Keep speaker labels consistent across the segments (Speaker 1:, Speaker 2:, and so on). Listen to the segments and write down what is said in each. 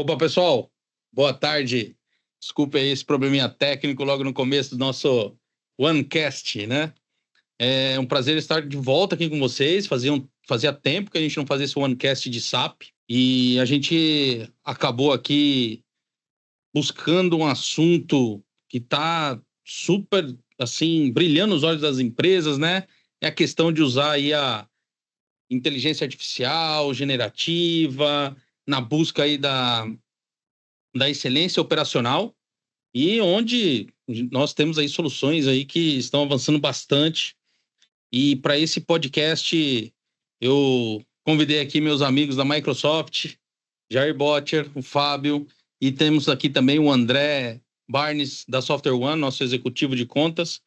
Speaker 1: Opa, pessoal, boa tarde. Desculpe aí esse probleminha técnico logo no começo do nosso OneCast, né? É um prazer estar de volta aqui com vocês. Fazia tempo que a gente não fazia esse OneCast de SAP e a gente acabou aqui buscando um assunto que está super, assim, brilhando os olhos das empresas, né? É a questão de usar aí a inteligência artificial, generativa, na busca aí da excelência operacional e onde nós temos aí soluções aí que estão avançando bastante. E para esse podcast eu convidei aqui meus amigos da Microsoft, Jair Bottcher, o Fábio, e temos aqui também o André Barnes da Software One, nosso executivo de contas.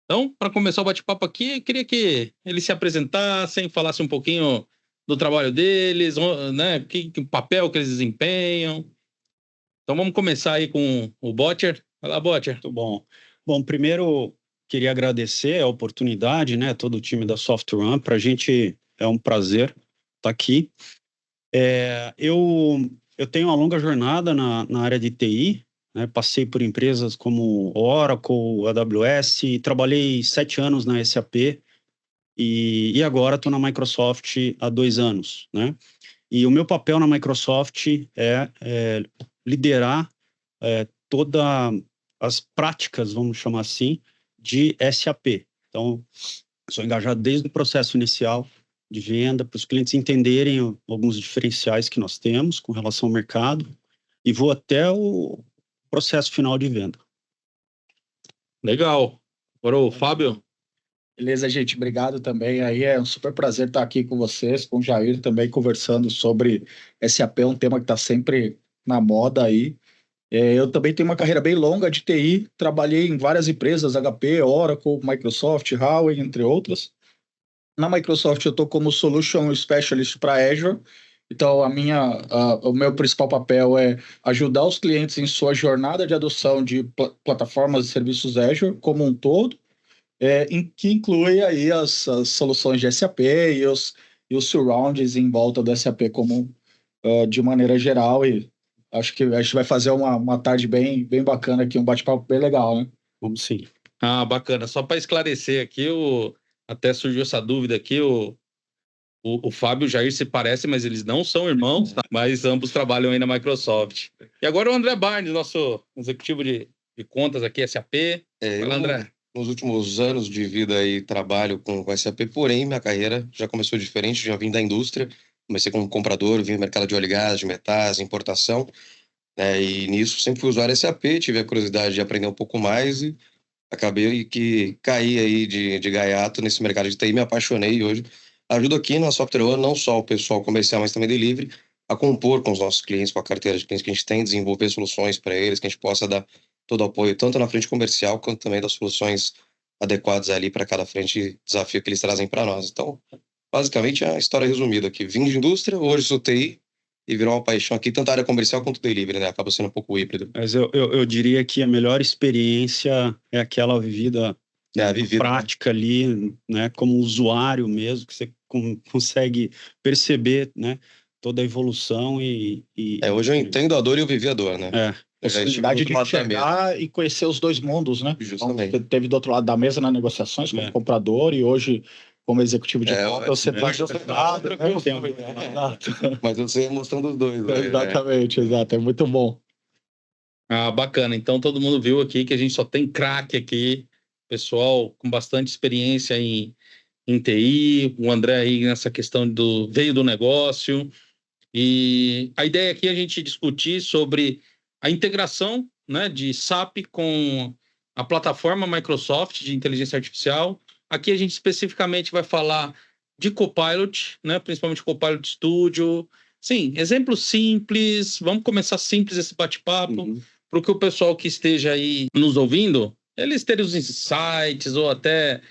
Speaker 1: Então, para começar o bate-papo aqui, eu queria que eles se apresentassem, falassem um pouquinho do trabalho deles, né, que papel que eles desempenham. Então vamos começar aí com o Bottcher. Vai lá, Bottcher.
Speaker 2: Muito bom. Bom, primeiro queria agradecer a oportunidade, né, todo o time da Software One. Para a gente é um prazer estar aqui. Eu tenho uma longa jornada na área de TI, né, passei por empresas como Oracle, AWS, trabalhei 7 anos na SAP e agora estou na Microsoft há 2 anos, né? E o meu papel na Microsoft é liderar todas as práticas, vamos chamar assim, de SAP. Então, sou engajado desde o processo inicial de venda, para os clientes entenderem alguns diferenciais que nós temos com relação ao mercado, e vou até o processo final de venda.
Speaker 1: Legal. Agora o Fábio.
Speaker 3: Beleza, gente, obrigado também. Aí é um super prazer estar aqui com vocês, com o Jair também, conversando sobre SAP, um tema que está sempre na moda aí. Eu também tenho uma carreira bem longa de TI, trabalhei em várias empresas, HP, Oracle, Microsoft, Huawei, entre outras. Na Microsoft eu estou como Solution Specialist para Azure, então o meu principal papel é ajudar os clientes em sua jornada de adoção de plataformas e serviços Azure como um todo, que inclui aí as soluções de SAP e os surrounds em volta do SAP como de maneira geral, e acho que a gente vai fazer uma tarde bem, bem bacana aqui, um bate-papo bem legal, né?
Speaker 2: Vamos sim.
Speaker 1: Ah, bacana. Só para esclarecer aqui, até surgiu essa dúvida aqui, o Fábio e o Jair se parecem, mas eles não são irmãos, tá? Mas ambos trabalham aí na Microsoft. E agora o André Barnes, nosso executivo de contas aqui, SAP. Fala, André.
Speaker 4: Nos últimos anos de vida aí trabalho com SAP, porém minha carreira já começou diferente, já vim da indústria, comecei como comprador, vim no mercado de óleo e gás, de metais, importação, e nisso sempre fui usuário SAP, tive a curiosidade de aprender um pouco mais e acabei que caí aí de gaiato nesse mercado de TI, me apaixonei e hoje ajudo aqui na Software One, não só o pessoal comercial, mas também delivery, a compor com os nossos clientes, com a carteira de clientes que a gente tem, desenvolver soluções para eles, que a gente possa dar todo o apoio, tanto na frente comercial, quanto também das soluções adequadas ali para cada frente e desafio que eles trazem para nós. Então, basicamente, é a história resumida aqui. Vim de indústria, hoje sou TI, e virou uma paixão aqui, tanto a área comercial quanto delivery, né? Acaba sendo um pouco híbrido.
Speaker 2: Mas eu diria que a melhor experiência é aquela vivida, prática, né? Ali, né? Como usuário mesmo, que você consegue perceber, né? Toda a evolução
Speaker 4: hoje eu entendo a dor e eu vivi a dor, né?
Speaker 3: Possibilidade de chegar e conhecer os dois mundos, né?
Speaker 4: Justamente.
Speaker 3: Então, você teve do outro lado da mesa nas negociações como comprador e hoje como executivo de conta, você está do outro lado.
Speaker 4: Mas eu sei a emoção dos dois.
Speaker 3: Exatamente, exato. É muito bom.
Speaker 1: Ah, bacana. Então todo mundo viu aqui que a gente só tem craque aqui, pessoal com bastante experiência em TI, o André aí nessa questão veio do negócio. E a ideia aqui é a gente discutir sobre a integração, né, de SAP com a plataforma Microsoft de inteligência artificial. Aqui a gente especificamente vai falar de Copilot, né, principalmente Copilot Studio. Sim, exemplos simples. Vamos começar simples esse bate-papo, para que o pessoal que esteja aí nos ouvindo, eles terem os insights ou até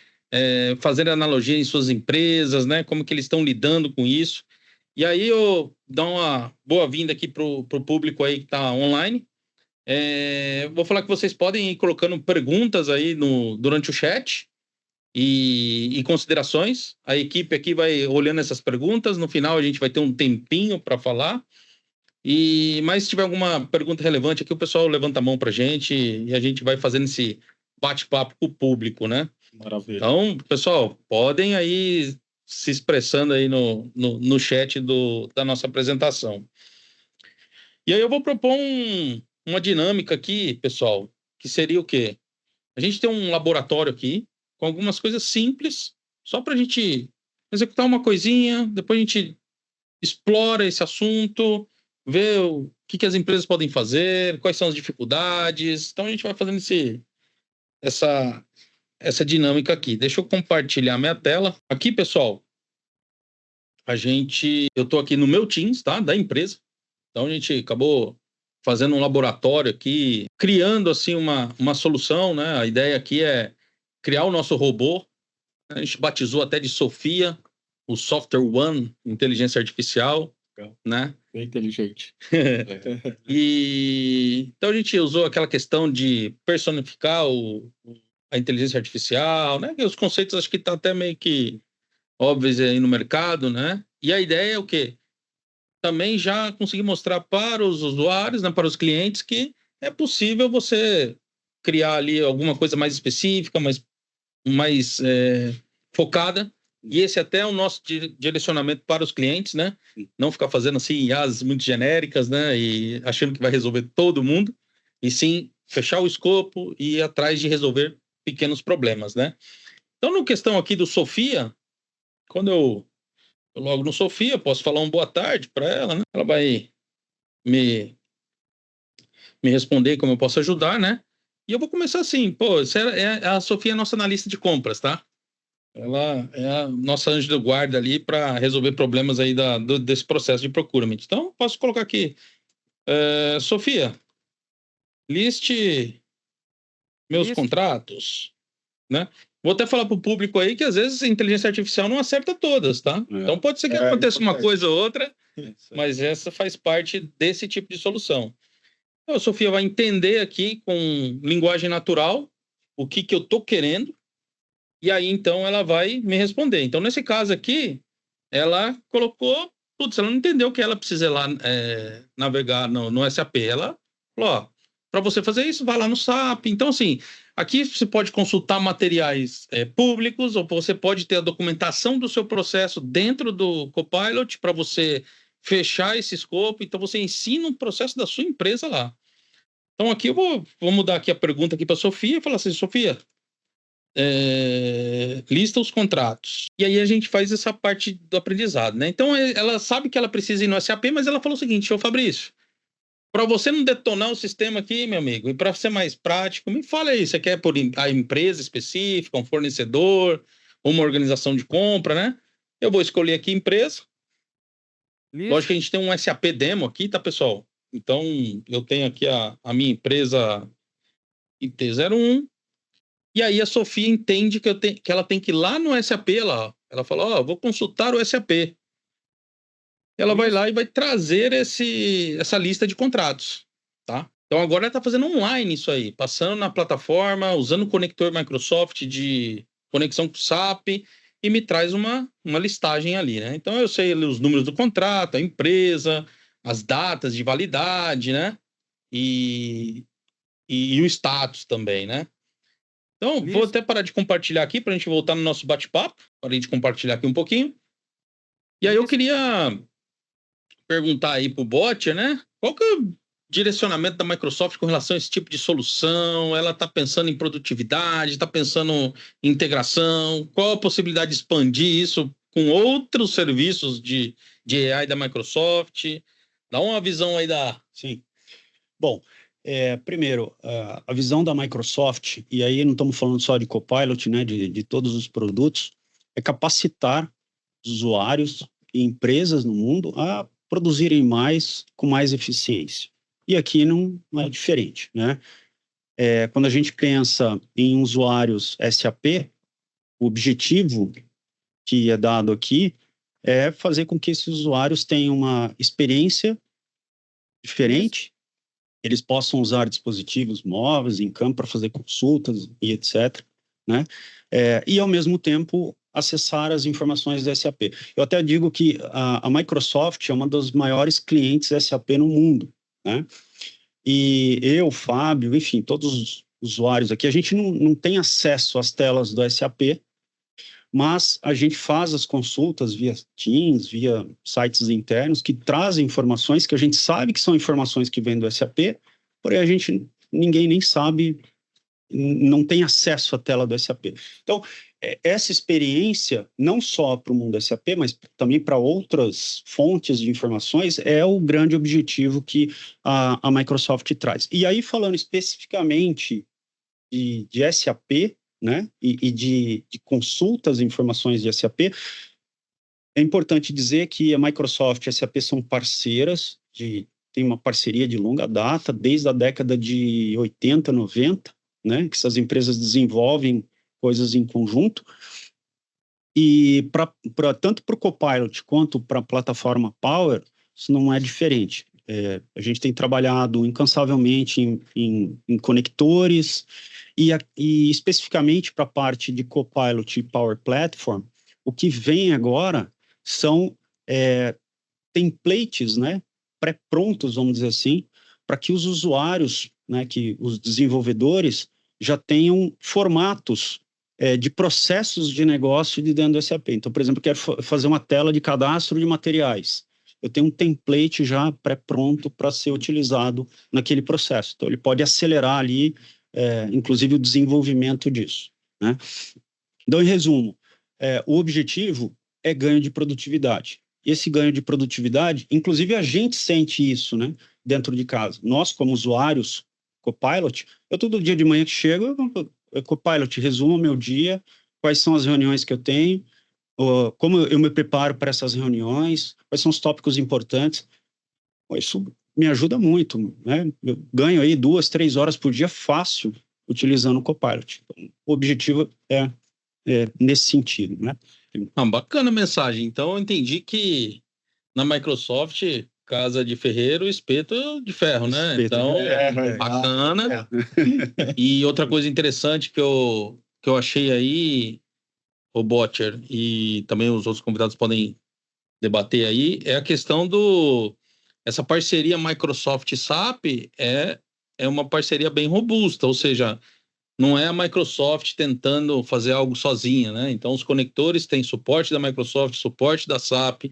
Speaker 1: fazer analogia em suas empresas, né, como que eles estão lidando com isso. E aí eu dou uma boa-vinda aqui para o público aí que está online. Vou falar que vocês podem ir colocando perguntas aí durante o chat e considerações. A equipe aqui vai olhando essas perguntas. No final a gente vai ter um tempinho para falar. Mas se tiver alguma pergunta relevante aqui, o pessoal levanta a mão para a gente e a gente vai fazendo esse bate-papo com o público, né?
Speaker 3: Maravilha.
Speaker 1: Então, pessoal, podem aí se expressando aí no chat da nossa apresentação. E aí eu vou propor uma dinâmica aqui, pessoal, que seria o quê? A gente tem um laboratório aqui com algumas coisas simples, só para a gente executar uma coisinha, depois a gente explora esse assunto, vê o que as empresas podem fazer, quais são as dificuldades. Então a gente vai fazendo essa dinâmica aqui. Deixa eu compartilhar minha tela. Aqui, pessoal, eu estou aqui no meu Teams, tá? Da empresa. Então a gente acabou fazendo um laboratório aqui, criando assim uma solução, né? A ideia aqui é criar o nosso robô. A gente batizou até de Sofia, o Software One, inteligência artificial, né?
Speaker 3: Bem inteligente.
Speaker 1: Então a gente usou aquela questão de personificar a inteligência artificial, né? Que os conceitos acho que tá até meio que óbvios aí no mercado, né? E a ideia é o quê? Também já conseguir mostrar para os usuários, né, para os clientes, que é possível você criar ali alguma coisa mais específica, mais focada. E esse até é o nosso direcionamento para os clientes, né? Não ficar fazendo assim IAs muito genéricas, né? E achando que vai resolver todo mundo. E sim, fechar o escopo e ir atrás de resolver pequenos problemas, né? Então, na questão aqui do Sofia, quando eu logo no Sofia, posso falar boa tarde para ela, né? Ela vai me responder como eu posso ajudar, né? E eu vou começar assim, pô, a Sofia é a nossa analista de compras, tá? Ela é a nossa anjo da guarda ali para resolver problemas aí desse processo de procurement. Então, posso colocar aqui, Sofia, liste meus contratos, né? Vou até falar para o público aí que às vezes a inteligência artificial não acerta todas, tá? Então pode ser que aconteça uma coisa ou outra, mas essa faz parte desse tipo de solução. Então, a Sofia vai entender aqui com linguagem natural o que eu estou querendo e aí então ela vai me responder. Então nesse caso aqui, ela colocou, putz, ela não entendeu que ela precisa ir lá navegar no SAP. Ela falou, ó, para você fazer isso, vai lá no SAP. Então assim, aqui você pode consultar materiais públicos ou você pode ter a documentação do seu processo dentro do Copilot para você fechar esse escopo. Então você ensina um processo da sua empresa lá. Então aqui eu vou mudar aqui a pergunta aqui para a Sofia e falar assim, Sofia, lista os contratos. E aí a gente faz essa parte do aprendizado, né? Então ela sabe que ela precisa ir no SAP, mas ela falou o seguinte, ô Fabrício, para você não detonar o sistema aqui, meu amigo, e para ser mais prático, me fala aí, você quer por a empresa específica, um fornecedor, uma organização de compra, né? Eu vou escolher aqui empresa. Lógico que a gente tem um SAP demo aqui, tá, pessoal? Então, eu tenho aqui a minha empresa IT01, e aí a Sofia entende que ela tem que ir lá no SAP, ela fala, vou consultar o SAP. Ela vai lá e vai trazer essa lista de contratos, tá? Então agora ela está fazendo online isso aí, passando na plataforma, usando o conector Microsoft de conexão com o SAP e me traz uma listagem ali, né? Então eu sei os números do contrato, a empresa, as datas de validade, né? E o status também, né? Então, vou até parar de compartilhar aqui para a gente voltar no nosso bate-papo. Parei de compartilhar aqui um pouquinho. E aí eu queria perguntar aí para o bot, né? Qual que é o direcionamento da Microsoft com relação a esse tipo de solução? Ela está pensando em produtividade, está pensando em integração? Qual a possibilidade de expandir isso com outros serviços de AI da Microsoft? Dá uma visão aí da...
Speaker 2: Sim. Bom, primeiro, a visão da Microsoft, e aí não estamos falando só de Copilot, né, de todos os produtos, é capacitar usuários e empresas no mundo a produzirem mais com mais eficiência. E aqui não é diferente, né? Quando a gente pensa em usuários SAP, o objetivo que é dado aqui é fazer com que esses usuários tenham uma experiência diferente, eles possam usar dispositivos móveis em campo para fazer consultas e etc., né? E, ao mesmo tempo, acessar as informações do SAP. Eu até digo que a Microsoft é uma dos maiores clientes SAP no mundo, né? E eu, Fábio, enfim, todos os usuários aqui, a gente não tem acesso às telas do SAP, mas a gente faz as consultas via Teams, via sites internos, que trazem informações que a gente sabe que são informações que vêm do SAP, porém ninguém nem sabe, não tem acesso à tela do SAP. Então, essa experiência, não só para o mundo SAP, mas também para outras fontes de informações, é o grande objetivo que a Microsoft traz. E aí, falando especificamente de SAP, né, e de consultas e informações de SAP, é importante dizer que a Microsoft e a SAP são parceiras, tem uma parceria de longa data, desde a década de 80, 90, né, que essas empresas desenvolvem coisas em conjunto, e tanto para o Copilot quanto para a plataforma Power, isso não é diferente. A gente tem trabalhado incansavelmente em conectores, e especificamente para a parte de Copilot e Power Platform, o que vem agora são templates, né, pré-prontos, vamos dizer assim, para que os usuários, né, que os desenvolvedores já tenham formatos de processos de negócio de dentro do SAP. Então, por exemplo, eu quero fazer uma tela de cadastro de materiais. Eu tenho um template já pré-pronto para ser utilizado naquele processo. Então, ele pode acelerar ali, inclusive, o desenvolvimento disso, né? Então, em resumo, o objetivo é ganho de produtividade. Esse ganho de produtividade, inclusive, a gente sente isso, né, dentro de casa. Nós, como usuários, Copilot, eu todo dia de manhã que chego, Copilot, resuma o meu dia, quais são as reuniões que eu tenho, como eu me preparo para essas reuniões, quais são os tópicos importantes. Isso me ajuda muito, né? Eu ganho aí 2, 3 horas por dia fácil utilizando o Copilot. Então, o objetivo é nesse sentido, né?
Speaker 1: Bacana a mensagem. Então, eu entendi que na Microsoft, casa de ferreiro, espeto de ferro, né?
Speaker 2: Espeto.
Speaker 1: Então, bacana. E outra coisa interessante que eu achei aí, o Botcher, e também os outros convidados podem debater aí, é a questão essa parceria Microsoft-SAP é uma parceria bem robusta, ou seja, não é a Microsoft tentando fazer algo sozinha, né? Então, os conectores têm suporte da Microsoft, suporte da SAP.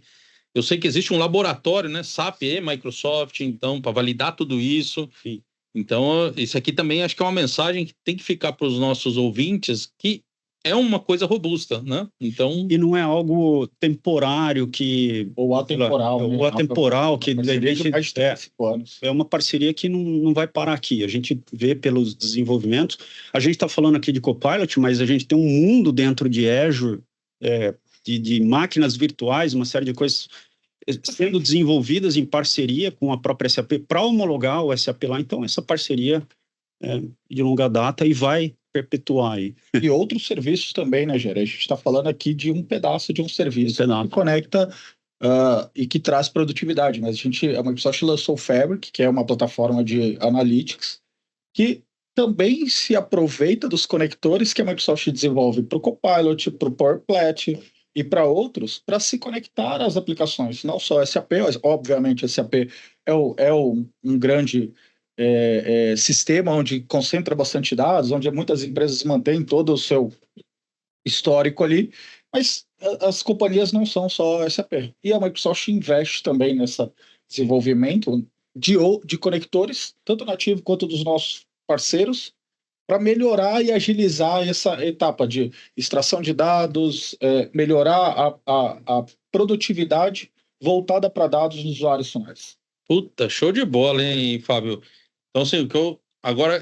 Speaker 1: Eu sei que existe um laboratório, né? SAP e Microsoft, então, para validar tudo isso.
Speaker 2: Sim.
Speaker 1: Então, isso aqui também acho que é uma mensagem que tem que ficar para os nossos ouvintes, que é uma coisa robusta, né? Então...
Speaker 2: E não é algo temporário
Speaker 3: ou atemporal, né?
Speaker 2: Ou atemporal, que de repente
Speaker 3: anos.
Speaker 2: É uma parceria que não vai parar aqui. A gente vê pelos desenvolvimentos. A gente está falando aqui de Copilot, mas a gente tem um mundo dentro de Azure, de máquinas virtuais, uma série de coisas sendo desenvolvidas em parceria com a própria SAP para homologar o SAP lá. Então, essa parceria é de longa data e vai perpetuar aí.
Speaker 3: E outros serviços também, né, Gera? A gente está falando aqui de um pedaço de um serviço que conecta e que traz produtividade. Mas a Microsoft lançou o Fabric, que é uma plataforma de analytics, que também se aproveita dos conectores que a Microsoft desenvolve para o Copilot, para o Power Plat e para outros, para se conectar às aplicações. Não só SAP, mas obviamente SAP é um grande... sistema onde concentra bastante dados, onde muitas empresas mantêm todo o seu histórico ali, mas as companhias não são só SAP. E a Microsoft investe também nesse desenvolvimento de conectores, tanto nativo quanto dos nossos parceiros, para melhorar e agilizar essa etapa de extração de dados, melhorar a produtividade voltada para dados dos usuários finais.
Speaker 1: Puta, show de bola, hein, Fábio? Então, assim,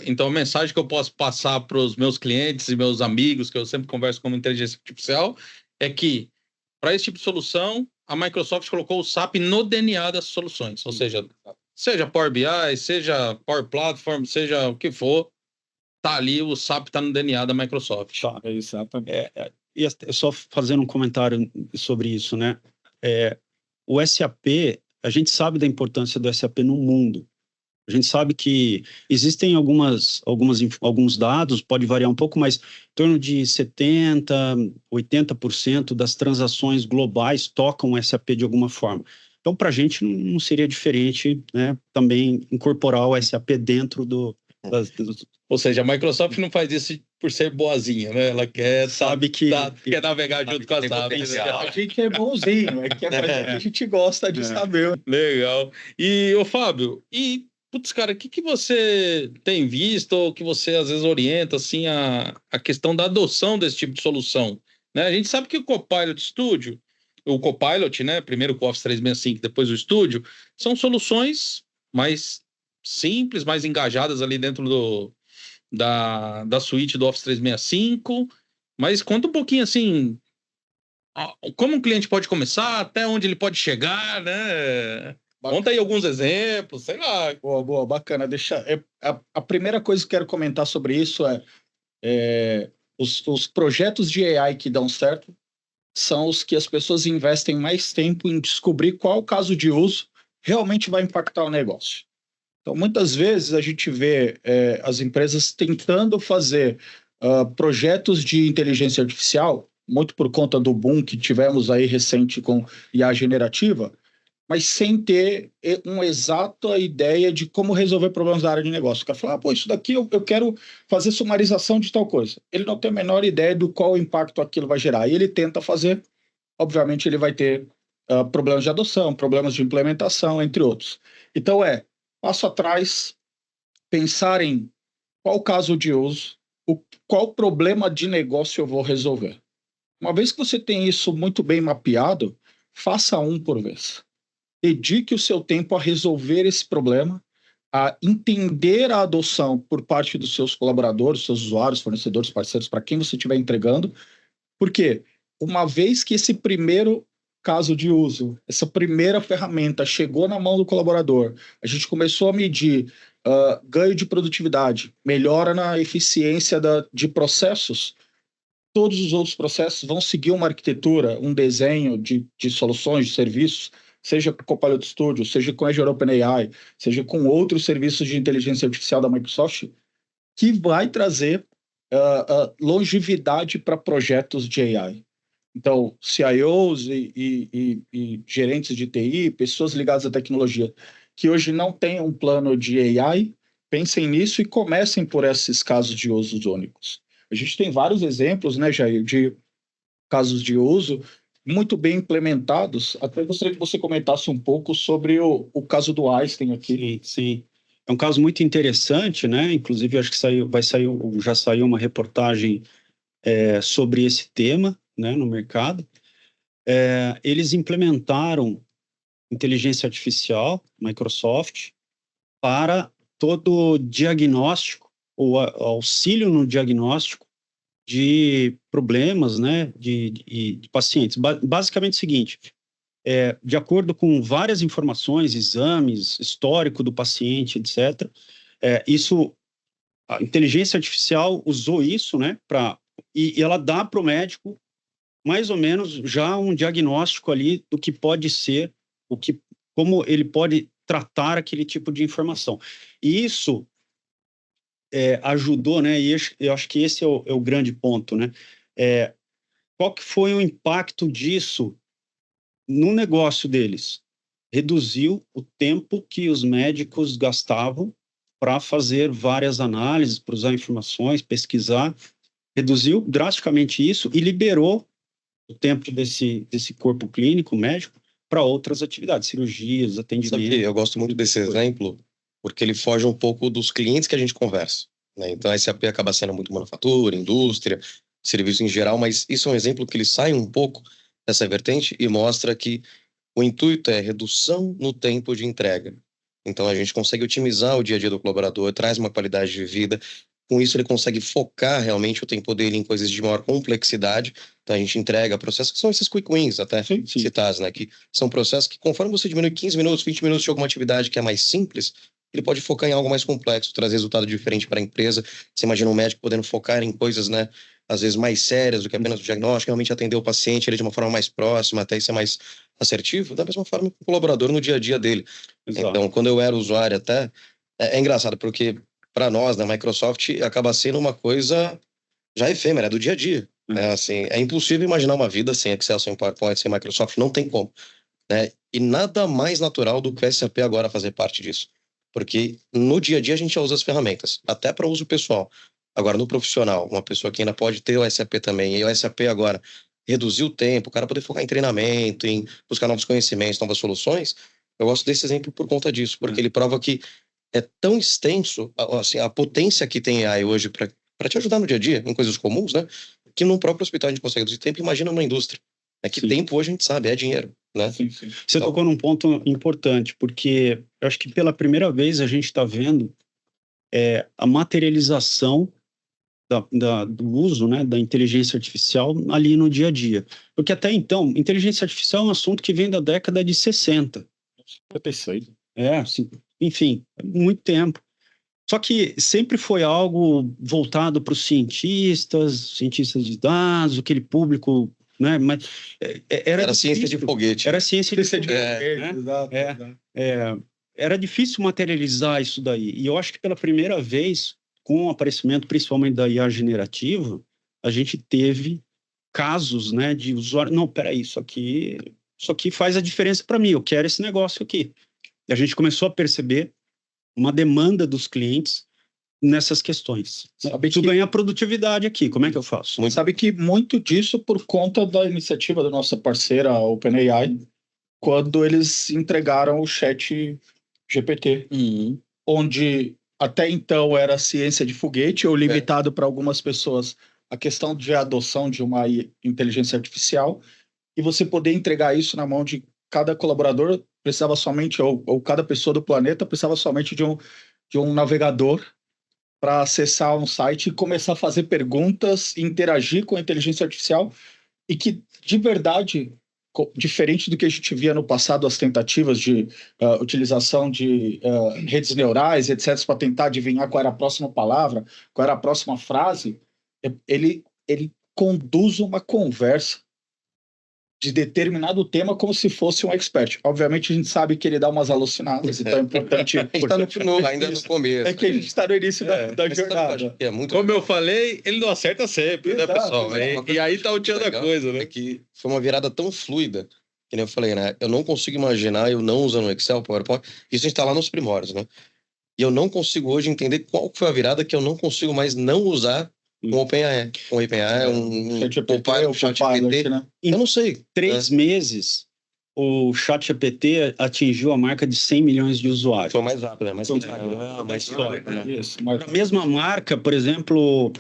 Speaker 1: então, a mensagem que eu posso passar para os meus clientes e meus amigos, que eu sempre converso com inteligência artificial, é que, para esse tipo de solução, a Microsoft colocou o SAP no DNA das soluções. Ou seja Power BI, seja Power Platform, seja o que for, tá ali, o SAP está no DNA da Microsoft.
Speaker 2: Tá, exatamente. E só fazendo um comentário sobre isso, né? O SAP, a gente sabe da importância do SAP no mundo. A gente sabe que existem alguns dados, pode variar um pouco, mas em torno de 70%, 80% das transações globais tocam o SAP de alguma forma. Então, para a gente não seria diferente, né, também incorporar o SAP dentro
Speaker 1: Ou seja, a Microsoft não faz isso por ser boazinha, né? Ela quer, quer navegar junto com a SAP. Né?
Speaker 3: A gente é bonzinho, a gente gosta de saber.
Speaker 1: Legal. E, ô Fábio, putz, cara, o que você tem visto ou que você às vezes orienta, assim, a questão da adoção desse tipo de solução? Né? A gente sabe que o Copilot Studio, o Copilot, né, primeiro o Office 365, depois o Studio, são soluções mais simples, mais engajadas ali dentro da suíte do Office 365, mas conta um pouquinho, assim, como um cliente pode começar, até onde ele pode chegar, né? Conta aí alguns exemplos, sei lá.
Speaker 3: Boa, bacana. A primeira coisa que eu quero comentar sobre isso é os projetos de AI que dão certo são os que as pessoas investem mais tempo em descobrir qual o caso de uso realmente vai impactar o negócio. Então, muitas vezes a gente vê as empresas tentando fazer projetos de inteligência artificial, muito por conta do boom que tivemos aí recente com IA generativa, mas sem ter uma exata ideia de como resolver problemas da área de negócio. O cara fala, isso daqui eu quero fazer sumarização de tal coisa. Ele não tem a menor ideia do qual impacto aquilo vai gerar. E ele tenta fazer, obviamente ele vai ter problemas de adoção, problemas de implementação, entre outros. Então passo atrás, pensar em qual caso de uso, qual problema de negócio eu vou resolver. Uma vez que você tem isso muito bem mapeado, faça um por vez. Dedique o seu tempo a resolver esse problema, a entender a adoção por parte dos seus colaboradores, seus usuários, fornecedores, parceiros, para quem você estiver entregando, porque uma vez que esse primeiro caso de uso, essa primeira ferramenta chegou na mão do colaborador, a gente começou a medir ganho de produtividade, melhora na eficiência de processos, todos os outros processos vão seguir uma arquitetura, um desenho de soluções, de serviços, seja com o Copilot Studio, seja com Azure OpenAI, seja com outros serviços de inteligência artificial da Microsoft, que vai trazer longevidade para projetos de AI. Então, CIOs e gerentes de TI, pessoas ligadas à tecnologia, que hoje não têm um plano de AI, pensem nisso e comecem por esses casos de usos únicos. A gente tem vários exemplos, né, Jair, de casos de uso muito bem implementados. Até gostaria que você comentasse um pouco sobre o caso do Einstein aqui.
Speaker 2: Sim. É um caso muito interessante, né? Inclusive, acho que já saiu uma reportagem sobre esse tema, né, no mercado. Eles implementaram inteligência artificial, Microsoft, para todo diagnóstico, ou auxílio no diagnóstico de problemas, né, de pacientes. Basicamente o seguinte, de acordo com várias informações, exames, histórico do paciente, etc., a inteligência artificial usou isso, né, e ela dá para o médico mais ou menos já um diagnóstico ali do que pode ser, como ele pode tratar aquele tipo de informação. E isso ajudou, né? E eu acho que esse é o grande ponto, né? Qual que foi o impacto disso no negócio deles? Reduziu o tempo que os médicos gastavam para fazer várias análises, para usar informações, pesquisar. Reduziu drasticamente isso e liberou o tempo desse corpo clínico, médico, para outras atividades, cirurgias, atendimento.
Speaker 4: Sabe que eu gosto muito desse exemplo, porque ele foge um pouco dos clientes que a gente conversa, né? Então, a SAP acaba sendo muito manufatura, indústria, serviço em geral, mas isso é um exemplo que ele sai um pouco dessa vertente e mostra que o intuito é redução no tempo de entrega. Então, a gente consegue otimizar o dia a dia do colaborador, traz uma qualidade de vida. Com isso, ele consegue focar realmente o tempo dele em coisas de maior complexidade. Então, a gente entrega processos que são esses quick wins, até citados, né? Que são processos que, conforme você diminui 15 minutos, 20 minutos de alguma atividade que é mais simples, ele pode focar em algo mais complexo, trazer resultado diferente para a empresa. Você imagina um médico podendo focar em coisas, né, às vezes mais sérias do que apenas o diagnóstico, realmente atender o paciente ele de uma forma mais próxima, até isso é mais assertivo, da mesma forma que o colaborador no dia a dia dele. Exato. Então, quando eu era usuário até, É engraçado, porque para nós, na Microsoft, acaba sendo uma coisa já efêmera, do dia a dia. Né? Assim, é impossível imaginar uma vida sem Excel, sem PowerPoint, sem Microsoft, não tem como. Né? E nada mais natural do que o SAP agora fazer parte disso. Porque no dia a dia a gente já usa as ferramentas, até para uso pessoal. Agora, no profissional, uma pessoa que ainda pode ter o SAP também, e o SAP agora reduzir o tempo, o cara poder focar em treinamento, em buscar novos conhecimentos, novas soluções, eu gosto desse exemplo por conta disso, porque ele prova que é tão extenso, assim, a potência que tem AI hoje para te ajudar no dia a dia, em coisas comuns, né? Que no próprio hospital a gente consegue reduzir tempo, imagina numa indústria. É que tempo hoje a gente sabe, é dinheiro, né?
Speaker 3: Sim.
Speaker 2: Você tocou num ponto importante, porque eu acho que pela primeira vez a gente está vendo a materialização do uso, né, da inteligência artificial ali no dia a dia. Porque até então, inteligência artificial é um assunto que vem da década de 60.
Speaker 3: 56.
Speaker 2: Assim, enfim, muito tempo. Só que sempre foi algo voltado para os cientistas de dados, aquele público, né? Mas
Speaker 4: era ciência de foguete.
Speaker 2: Era ciência de foguete.
Speaker 3: Exato.
Speaker 2: Era difícil materializar isso daí. E eu acho que pela primeira vez, com o aparecimento principalmente da IA generativa, a gente teve casos, né, de usuário. Não, peraí, isso aqui faz a diferença para mim. Eu quero esse negócio aqui. E a gente começou a perceber uma demanda dos clientes nessas questões. Preciso ganhar produtividade aqui, como é que eu faço?
Speaker 3: Sabe que muito disso por conta da iniciativa da nossa parceira OpenAI, quando eles entregaram o Chat GPT, onde até então era ciência de foguete ou limitado para algumas pessoas a questão de adoção de uma inteligência artificial, e você poder entregar isso na mão de cada colaborador precisava somente, ou cada pessoa do planeta precisava somente de um navegador para acessar um site e começar a fazer perguntas e interagir com a inteligência artificial, e que, de verdade, diferente do que a gente via no passado, as tentativas de utilização de redes neurais, etc., para tentar adivinhar qual era a próxima palavra, qual era a próxima frase, ele conduz uma conversa de determinado tema como se fosse um expert. Obviamente, a gente sabe que ele dá umas alucinadas, então é importante...
Speaker 4: A gente está ainda no começo.
Speaker 3: É que a gente está no início da jornada.
Speaker 1: Como eu falei, ele não acerta sempre, né, pessoal? E aí tá o tio da coisa, né?
Speaker 4: É que foi uma virada tão fluida, que nem eu falei, né? Eu não consigo imaginar eu não usando o Excel, PowerPoint. Isso a gente está lá nos primórdios, né? E eu não consigo hoje entender qual foi a virada que eu não consigo mais não usar um OpenAI. Um OpenAI, um ChatGPT,
Speaker 2: né?
Speaker 4: Eu não sei.
Speaker 2: 3 meses, o ChatGPT atingiu a marca de 100 milhões de usuários.
Speaker 4: Foi mais rápido, né? Mais
Speaker 2: sólido. A mesma marca, por exemplo,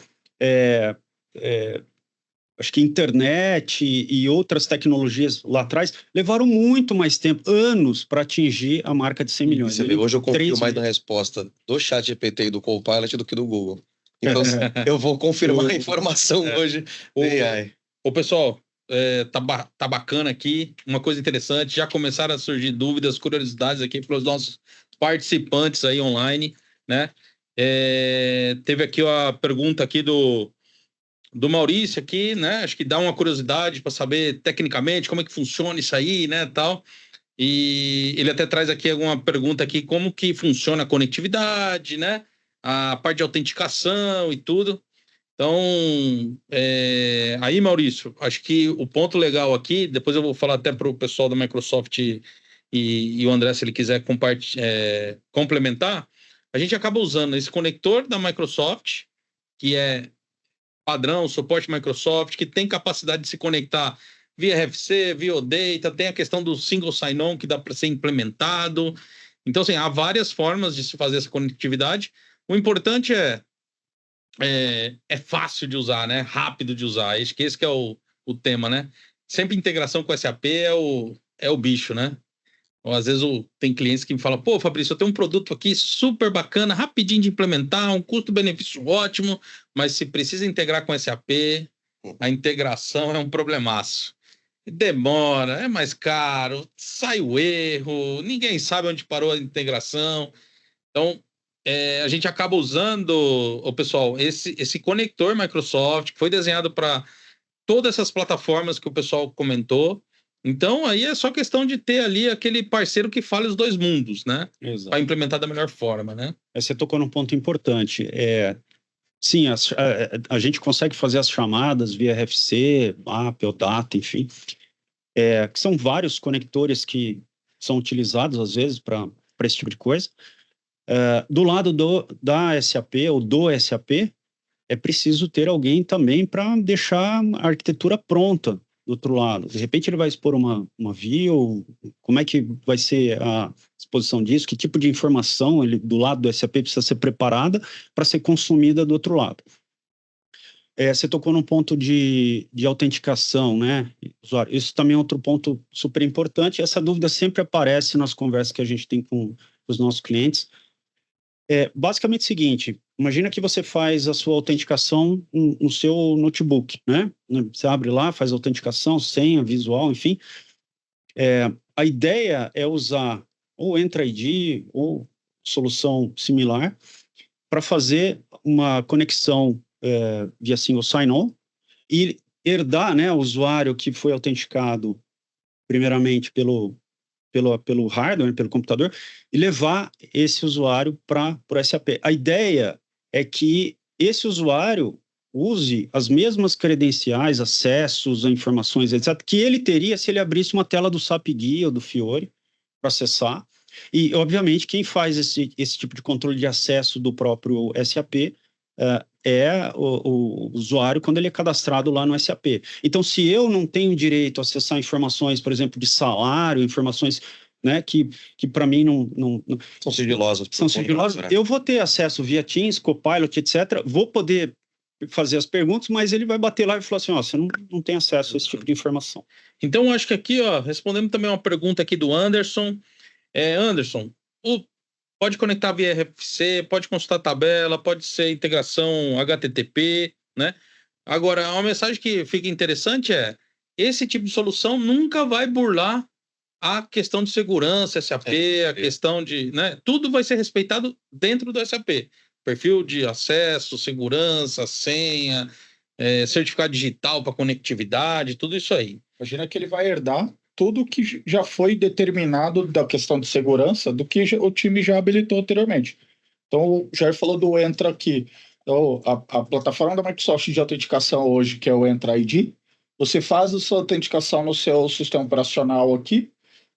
Speaker 2: acho que internet e outras tecnologias lá atrás levaram muito mais tempo, anos, para atingir a marca de 100 milhões.
Speaker 4: Você vê, hoje eu confio mais na resposta do ChatGPT e do Copilot do que do Google. Então, eu vou confirmar a informação hoje.
Speaker 1: Ô, pessoal, tá bacana aqui. Uma coisa interessante, já começaram a surgir dúvidas, curiosidades aqui para os nossos participantes aí online, né? Teve aqui a pergunta aqui do Maurício aqui, né? Acho que dá uma curiosidade para saber tecnicamente como é que funciona isso aí, né, tal. E ele até traz aqui alguma pergunta aqui, como que funciona a conectividade, né? A parte de autenticação e tudo. Então, aí, Maurício, acho que o ponto legal aqui, depois eu vou falar até para o pessoal da Microsoft e o André, se ele quiser complementar, a gente acaba usando esse conector da Microsoft, que é padrão, suporte Microsoft, que tem capacidade de se conectar via RFC, via OData, tem a questão do single sign-on que dá para ser implementado. Então, assim, há várias formas de se fazer essa conectividade. O importante é fácil de usar, né? Rápido de usar. Acho que esse que é o tema, né? Sempre integração com SAP é o bicho, né? Ou, às vezes tem clientes que me falam, pô, Fabrício, eu tenho um produto aqui super bacana, rapidinho de implementar, um custo-benefício ótimo, mas se precisa integrar com SAP, a integração é um problemaço. Demora, é mais caro, sai o erro, ninguém sabe onde parou a integração. Então, a gente acaba usando, pessoal, esse conector Microsoft, que foi desenhado para todas essas plataformas que o pessoal comentou, Então, aí é só questão de ter ali aquele parceiro que fale os dois mundos, né?
Speaker 2: Exato.
Speaker 1: Para implementar da melhor forma, né?
Speaker 2: Você tocou num ponto importante. Sim, a gente consegue fazer as chamadas via RFC, Apple, Data, enfim. Que são vários conectores que são utilizados, às vezes, para esse tipo de coisa. Do lado da SAP ou do SAP, é preciso ter alguém também para deixar a arquitetura pronta do outro lado. De repente ele vai expor uma view, como é que vai ser a exposição disso, que tipo de informação ele, do lado do SAP precisa ser preparada para ser consumida do outro lado. Você tocou num ponto de autenticação, né, usuário. Isso também é outro ponto super importante. Essa dúvida sempre aparece nas conversas que a gente tem com os nossos clientes. Basicamente o seguinte, imagina que você faz a sua autenticação no seu notebook, né? Você abre lá, faz a autenticação, senha, visual, enfim. A ideia é usar ou Entra ID ou solução similar para fazer uma conexão via single sign-on e herdar, né, o usuário que foi autenticado primeiramente pelo hardware, pelo computador, e levar esse usuário para o SAP. A ideia é que esse usuário use as mesmas credenciais, acessos a informações, etc., que ele teria se ele abrisse uma tela do SAP Guia ou do Fiori para acessar. E, obviamente, quem faz esse tipo de controle de acesso do próprio SAP é o usuário quando ele é cadastrado lá no SAP. Então, se eu não tenho direito a acessar informações, por exemplo, de salário, informações, né, que para mim não
Speaker 4: São sigilosas.
Speaker 2: são sigilosas, eu vou ter acesso via Teams, Copilot, etc., vou poder fazer as perguntas, mas ele vai bater lá e falar assim, você não tem acesso a esse tipo de informação.
Speaker 1: Então, acho que aqui, respondendo também uma pergunta aqui do Anderson. Anderson, pode conectar via RFC, pode consultar tabela, pode ser integração HTTP, né? Agora, uma mensagem que fica interessante esse tipo de solução nunca vai burlar a questão de segurança, SAP, a questão de, né? Tudo vai ser respeitado dentro do SAP. Perfil de acesso, segurança, senha, certificado digital para conectividade, tudo isso aí.
Speaker 3: Imagina que ele vai herdar tudo que já foi determinado da questão de segurança do que o time já habilitou anteriormente. Então, o Jair falou do Entra aqui. Então, a plataforma da Microsoft de autenticação hoje, que é o Entra ID, você faz a sua autenticação no seu sistema operacional aqui,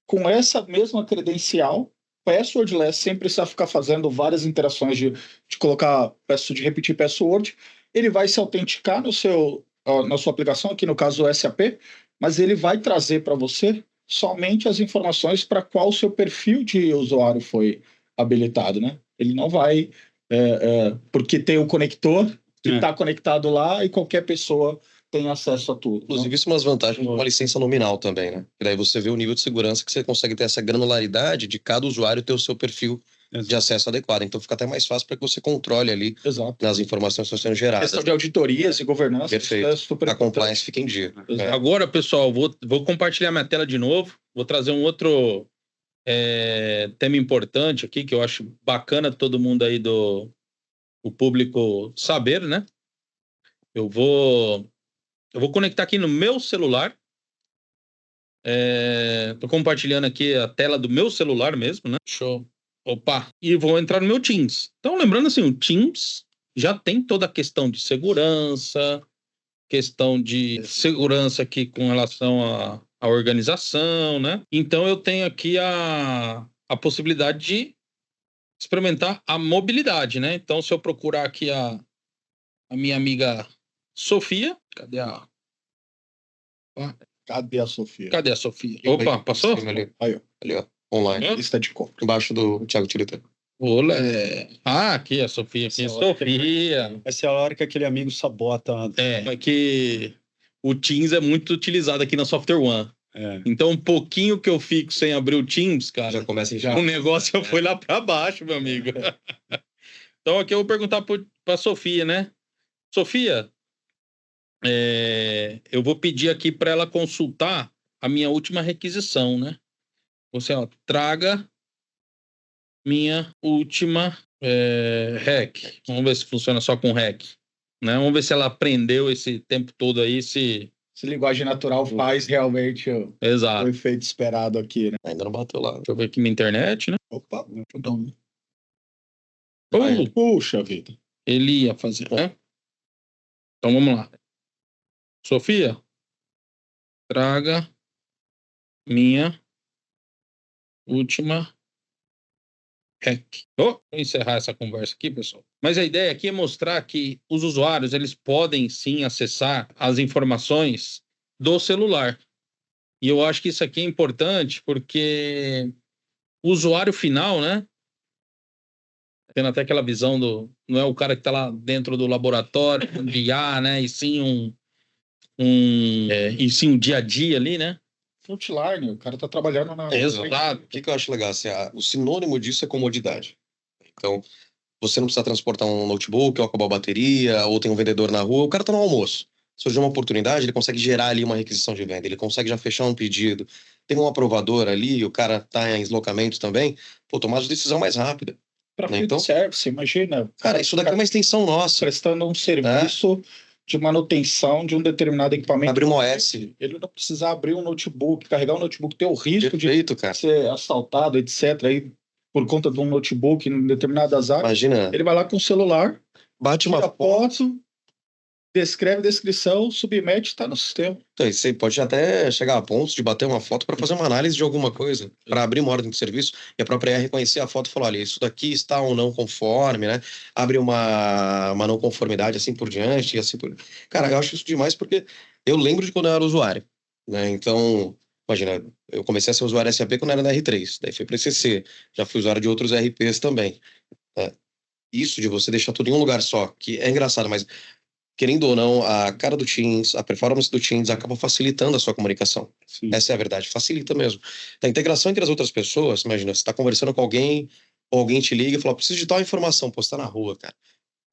Speaker 3: com essa mesma credencial, passwordless, sem precisar ficar fazendo várias interações de colocar, de repetir password, ele vai se autenticar na sua aplicação, aqui no caso o SAP, mas ele vai trazer para você somente as informações para qual o seu perfil de usuário foi habilitado, né? Ele não vai, porque tem o conector que está conectado lá e qualquer pessoa tem acesso a tudo.
Speaker 4: Inclusive, isso é uma vantagem de uma licença nominal também, né? E daí você vê o nível de segurança que você consegue ter essa granularidade de cada usuário ter o seu perfil de acesso adequado. Então fica até mais fácil para que você controle ali nas informações que estão sendo geradas.
Speaker 3: Questão de auditorias e governança.
Speaker 4: Perfeito.
Speaker 3: É super
Speaker 4: a compliance fica em dia.
Speaker 1: Agora, pessoal, vou compartilhar minha tela de novo. Vou trazer um outro tema importante aqui, que eu acho bacana todo mundo aí o público saber, né? Eu vou conectar aqui no meu celular. Tô compartilhando aqui a tela do meu celular mesmo, né? Show. Opa! E vou entrar no meu Teams. Então, lembrando assim, o Teams já tem toda a questão de segurança, aqui com relação à organização, né? Então, eu tenho aqui a possibilidade de experimentar a mobilidade, né? Então, se eu procurar aqui a minha amiga Sofia, cadê a
Speaker 3: Sofia?
Speaker 1: Cadê a Sofia? Opa, passou?
Speaker 4: Ali, ó. Online.
Speaker 3: Lista de compra.
Speaker 4: Embaixo do Thiago Tilita.
Speaker 1: Aqui a Sofia. Sofia.
Speaker 2: Essa é a hora que aquele amigo sabota.
Speaker 1: Que o Teams é muito utilizado aqui na Software One. Então, um pouquinho que eu fico sem abrir o Teams, cara,
Speaker 4: já começa
Speaker 1: o negócio foi lá para baixo, meu amigo. Então, aqui eu vou perguntar para Sofia, né? Sofia, eu vou pedir aqui para ela consultar a minha última requisição, né? Você, traga minha última REC. Vamos ver se funciona só com REC. Né? Vamos ver se ela aprendeu esse tempo todo aí, se
Speaker 3: Essa linguagem natural faz realmente o
Speaker 1: Exato.
Speaker 3: efeito esperado aqui, né?
Speaker 4: Ainda não bateu lá.
Speaker 1: Deixa eu ver aqui minha internet, né?
Speaker 3: Opa, deixa eu dar um...
Speaker 1: Oh,
Speaker 3: Puxa vida.
Speaker 1: ele ia fazer, né? Então vamos lá. Sofia, traga minha última hack. Vou encerrar essa conversa aqui, pessoal. Mas a ideia aqui é mostrar que os usuários eles podem sim acessar as informações do celular. E eu acho que isso aqui é importante porque o usuário final, né? Tendo até aquela visão do... Não é o cara que está lá dentro do laboratório de IA, né? E sim e sim um dia a dia ali, né?
Speaker 3: Frontline, o cara tá trabalhando na...
Speaker 1: Exato.
Speaker 4: O que eu acho legal? Assim, o sinônimo disso é comodidade. Então, você não precisa transportar um notebook, ou acabar a bateria, ou tem um vendedor na rua, o cara tá no almoço. Surgiu uma oportunidade, ele consegue gerar ali uma requisição de venda, ele consegue já fechar um pedido. Tem um aprovador ali, o cara tá em deslocamento também, pô, tomar a decisão mais rápida.
Speaker 3: Para
Speaker 4: Né?
Speaker 3: field
Speaker 4: Então,
Speaker 3: service, imagina.
Speaker 4: cara, isso daqui é uma extensão nossa.
Speaker 3: Prestando um serviço de manutenção de um determinado equipamento.
Speaker 4: Abrir um OS.
Speaker 3: Ele não precisa abrir um notebook, carregar um notebook, ter o risco
Speaker 4: Perfeito, cara.
Speaker 3: de ser assaltado, etc. Aí, por conta de um notebook em determinadas áreas.
Speaker 4: Imagina.
Speaker 3: Ele vai lá com o celular,
Speaker 4: Bate uma
Speaker 3: tira foto, descreve a descrição, submete, está no sistema.
Speaker 4: Então, você pode até chegar a pontos de bater uma foto para fazer uma análise de alguma coisa, para abrir uma ordem de serviço e a própria IA reconhecer a foto e falar, olha, isso daqui está ou não conforme, né? Abre uma não conformidade, assim por diante, e assim por... Cara, eu acho isso demais porque eu lembro de quando eu era usuário, né? Então, imagina, eu comecei a ser usuário SAP quando era na R3, daí fui para ECC, já fui usuário de outros RPs também. Né? Isso de você deixar tudo em um lugar só, que é engraçado, mas querendo ou não, a cara do Teams, a performance do Teams acaba facilitando a sua comunicação.
Speaker 2: Sim.
Speaker 4: Essa é a verdade, facilita mesmo. A integração entre as outras pessoas, imagina, você está conversando com alguém, ou alguém te liga e fala, preciso de tal informação, pô, você tá na rua, cara.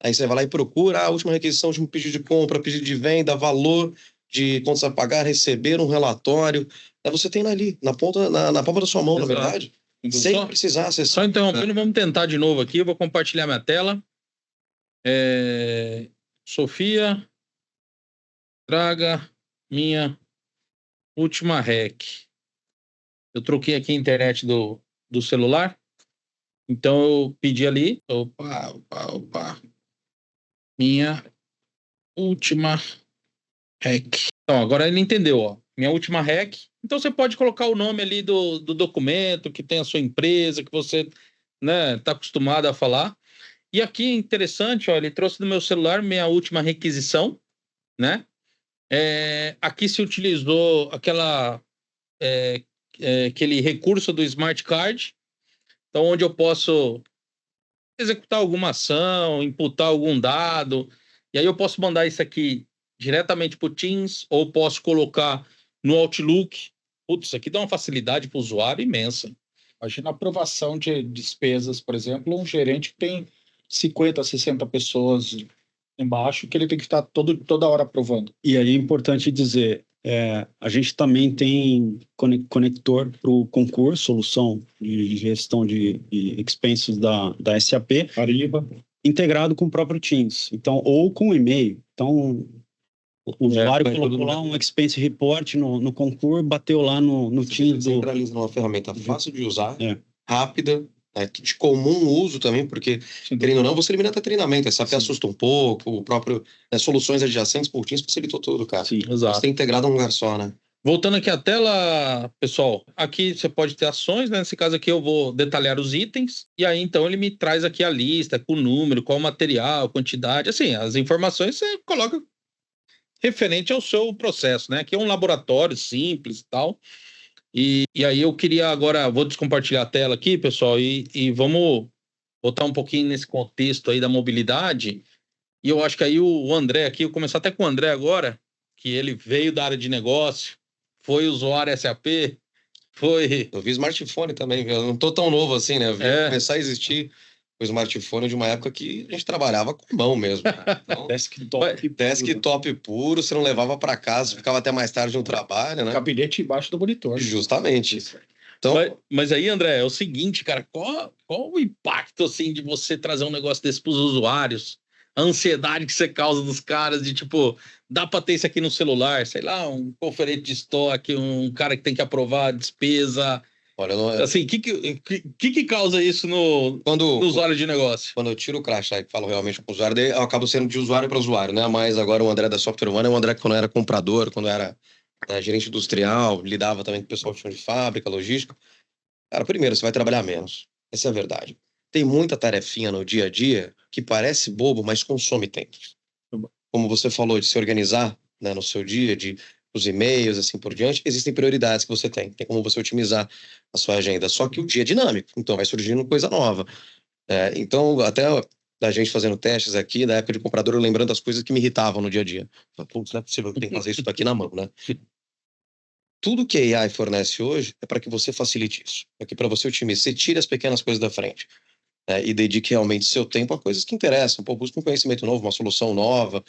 Speaker 4: Aí você vai lá e procura a última requisição, último pedido de compra, pedido de venda, valor de contas a pagar, receber um relatório. Aí você tem ali, na ponta, na palma da sua mão,
Speaker 1: Exato.
Speaker 4: na verdade. Sem precisar acessar.
Speaker 1: Só interrompendo, vamos tentar de novo aqui. Eu vou compartilhar minha tela. Sofia, traga minha última hack. Eu troquei aqui a internet do celular. Então eu pedi ali. Opa. Minha última hack. Então, agora ele entendeu, ó. Minha última hack. Então você pode colocar o nome ali do documento que tem a sua empresa, que você, né, tá acostumado a falar. E aqui é interessante, ó, ele trouxe no meu celular minha última requisição, né? Aqui se utilizou aquele recurso do Smart Card, então onde eu posso executar alguma ação, imputar algum dado, e aí eu posso mandar isso aqui diretamente para o Teams, ou posso colocar no Outlook. Putz, isso aqui dá uma facilidade para o usuário imensa.
Speaker 3: Imagina a aprovação de despesas, por exemplo, um gerente que tem 50, 60 pessoas embaixo, que ele tem que estar toda hora aprovando.
Speaker 2: E aí é importante dizer, a gente também tem conector para o Concur, solução de gestão de expenses da SAP,
Speaker 3: Ariba.
Speaker 2: integrado com o próprio Teams, então, ou com e-mail. Então, o usuário colocou lá um expense report no Concur, bateu lá no Teams.
Speaker 4: Centraliza numa ferramenta fácil de usar, rápida, de comum uso também, porque, querendo ou não, você elimina até treinamento. A SAP assusta um pouco, o próprio soluções adjacentes por Teams facilitou tudo, cara.
Speaker 1: Sim, exato.
Speaker 4: Você tem integrado num lugar só, né?
Speaker 1: Voltando aqui à tela, pessoal, aqui você pode ter ações, né? Nesse caso aqui eu vou detalhar os itens, e aí então ele me traz aqui a lista, com o número, qual o material, quantidade, assim, as informações você coloca referente ao seu processo, né? Aqui é um laboratório simples e tal, e aí eu queria agora, vou descompartilhar a tela aqui, pessoal, e vamos botar um pouquinho nesse contexto aí da mobilidade, e eu acho que aí o André aqui, eu vou começar até com o André agora, que ele veio da área de negócio, foi usuário SAP, foi...
Speaker 4: Eu vi smartphone também, eu não tô tão novo assim, né? Eu vi começar a existir o smartphone de uma época que a gente trabalhava com mão mesmo. Cara. Então, desktop puro, você não levava para casa, ficava até mais tarde no trabalho, né?
Speaker 3: Gabinete embaixo do monitor.
Speaker 4: Justamente. Então,
Speaker 1: mas aí, André, é o seguinte, cara, qual o impacto, assim, de você trazer um negócio desse para os usuários? a ansiedade que você causa dos caras de tipo, dá pra ter isso aqui no celular, sei lá, um conferente de estoque, um cara que tem que aprovar a despesa.
Speaker 4: Olha, não é-
Speaker 1: Assim, que causa isso no
Speaker 4: quando,
Speaker 1: usuário de negócio?
Speaker 4: quando eu tiro o crachá e falo realmente com o usuário, daí eu acabo sendo de usuário para usuário, né? Mas agora o André da Software One é o André quando era comprador, quando era gerente industrial, lidava também com o pessoal de chão de fábrica, logística. Cara, primeiro, você vai trabalhar menos. Essa é a verdade. Tem muita tarefinha no dia a dia que parece bobo, mas consome tempo. Como você falou, de se organizar, né, no seu dia, de os e-mails, assim por diante, existem prioridades que você tem. Tem como você otimizar a sua agenda. Só que o dia é dinâmico, então vai surgindo coisa nova. Então, até da gente fazendo testes aqui, da época de comprador, eu lembrando das coisas que me irritavam no dia a dia. Putz, não é possível que eu tenho que fazer isso daqui na mão, né? Tudo que a AI fornece hoje é para que você facilite isso. É que para você otimizar, você tire as pequenas coisas da frente, né, e dedique realmente seu tempo a coisas que interessam. Pô, busca um conhecimento novo, uma solução nova.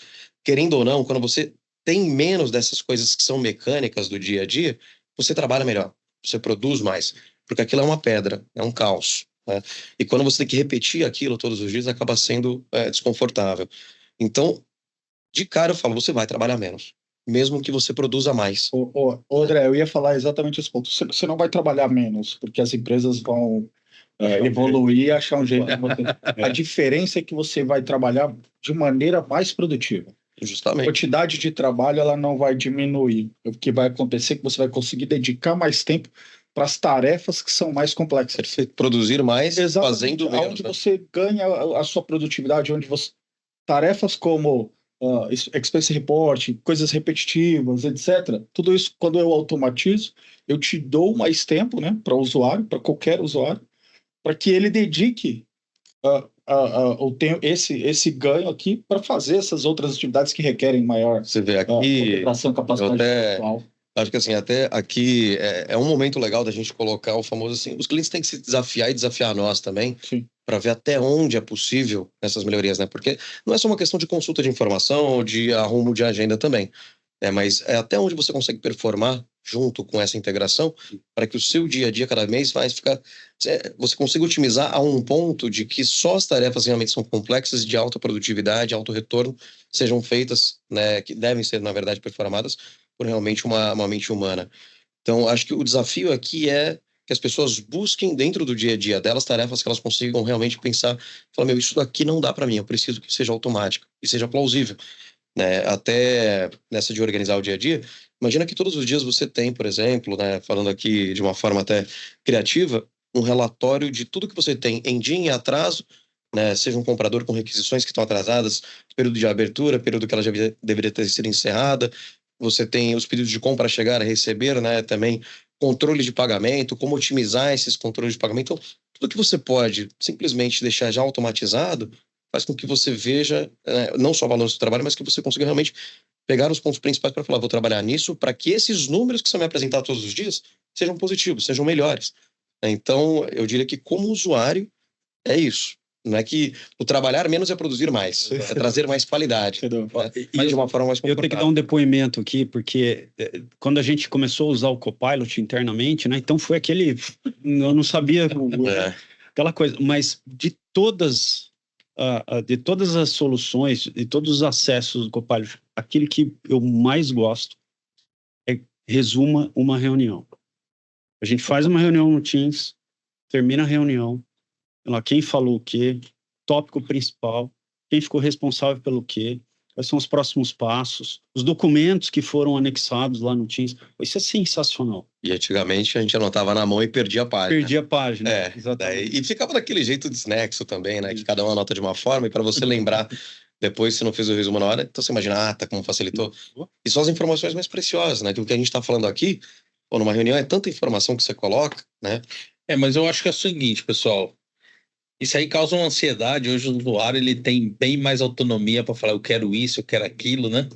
Speaker 4: Querendo ou não, quando você tem menos dessas coisas que são mecânicas do dia a dia, você trabalha melhor, você produz mais. Porque aquilo é uma pedra, é um caos, né? E quando você tem que repetir aquilo todos os dias, acaba sendo desconfortável. Então, de cara eu falo, você vai trabalhar menos, mesmo que você produza mais.
Speaker 3: André, eu ia falar exatamente esse ponto. Você não vai trabalhar menos, porque as empresas vão evoluir e achar um jeito de você. A diferença é que você vai trabalhar de maneira mais produtiva. A
Speaker 4: Justamente.
Speaker 3: quantidade de trabalho ela não vai diminuir. O que vai acontecer é que você vai conseguir dedicar mais tempo para as tarefas que são mais complexas.
Speaker 4: Perfeito. Produzir mais
Speaker 3: Exatamente.
Speaker 4: fazendo menos.
Speaker 3: Onde
Speaker 4: Né?
Speaker 3: você ganha a sua produtividade, onde você tarefas como expense report, coisas repetitivas, etc. Tudo isso, quando eu automatizo, eu te dou mais tempo, né, para o usuário, para qualquer usuário, para que ele dedique esse ganho aqui para fazer essas outras atividades que requerem maior
Speaker 4: Você vê aqui,
Speaker 3: concentração, capacidade pessoal.
Speaker 4: acho que assim, até aqui é um momento legal da gente colocar o famoso assim, os clientes têm que se desafiar e desafiar nós também, para ver até onde é possível essas melhorias, né? Porque não é só uma questão de consulta de informação ou de arrumo de agenda também, mas é até onde você consegue performar junto com essa integração para que o seu dia a dia cada vez mais você consiga otimizar a um ponto de que só as tarefas realmente são complexas, de alta produtividade, alto retorno, sejam feitas, né, que devem ser, na verdade, performadas por realmente uma mente humana. Então, acho que o desafio aqui é que as pessoas busquem dentro do dia a dia delas tarefas que elas consigam realmente pensar, falar, meu, isso daqui não dá para mim, eu preciso que seja automático e seja plausível, né? Até nessa de organizar o dia a dia, imagina que todos os dias você tem, por exemplo, né, falando aqui de uma forma até criativa, um relatório de tudo que você tem em dia em atraso, né, seja um comprador com requisições que estão atrasadas, período de abertura, período que ela já deveria ter sido encerrada, você tem os pedidos de compra a chegar, a receber, né, também controle de pagamento, como otimizar esses controles de pagamento. Então, tudo que você pode simplesmente deixar já automatizado faz com que você veja não só o valor do seu trabalho, mas que você consiga realmente pegar os pontos principais para falar, vou trabalhar nisso para que esses números que são me apresentados todos os dias sejam positivos, sejam melhores. Então, eu diria que como usuário, é isso. Não é que o trabalhar menos é produzir mais, é trazer mais qualidade, mas de uma forma mais confortável.
Speaker 2: Eu tenho que dar um depoimento aqui, porque quando a gente começou a usar o Copilot internamente, né, então foi aquele... Eu não sabia aquela coisa, mas de todas as soluções, de todos os acessos do Copilot, aquele que eu mais gosto é resuma uma reunião. A gente faz uma reunião no Teams, termina a reunião, quem falou o quê, tópico principal, quem ficou responsável pelo quê, quais são os próximos passos, os documentos que foram anexados lá no Teams. Isso é sensacional.
Speaker 4: E antigamente a gente anotava na mão e perdia a página.
Speaker 2: Perdia a página, exatamente.
Speaker 4: E ficava daquele jeito desnexo também, né? Que cada um anota de uma forma, e para você lembrar depois, se não fez o resumo na hora, então você imagina, como facilitou. E são as informações mais preciosas, né? Que o que a gente está falando aqui, numa reunião, é tanta informação que você coloca, né?
Speaker 1: Mas eu acho que é o seguinte, pessoal. Isso aí causa uma ansiedade. Hoje o usuário ele tem bem mais autonomia para falar eu quero isso, eu quero aquilo, né?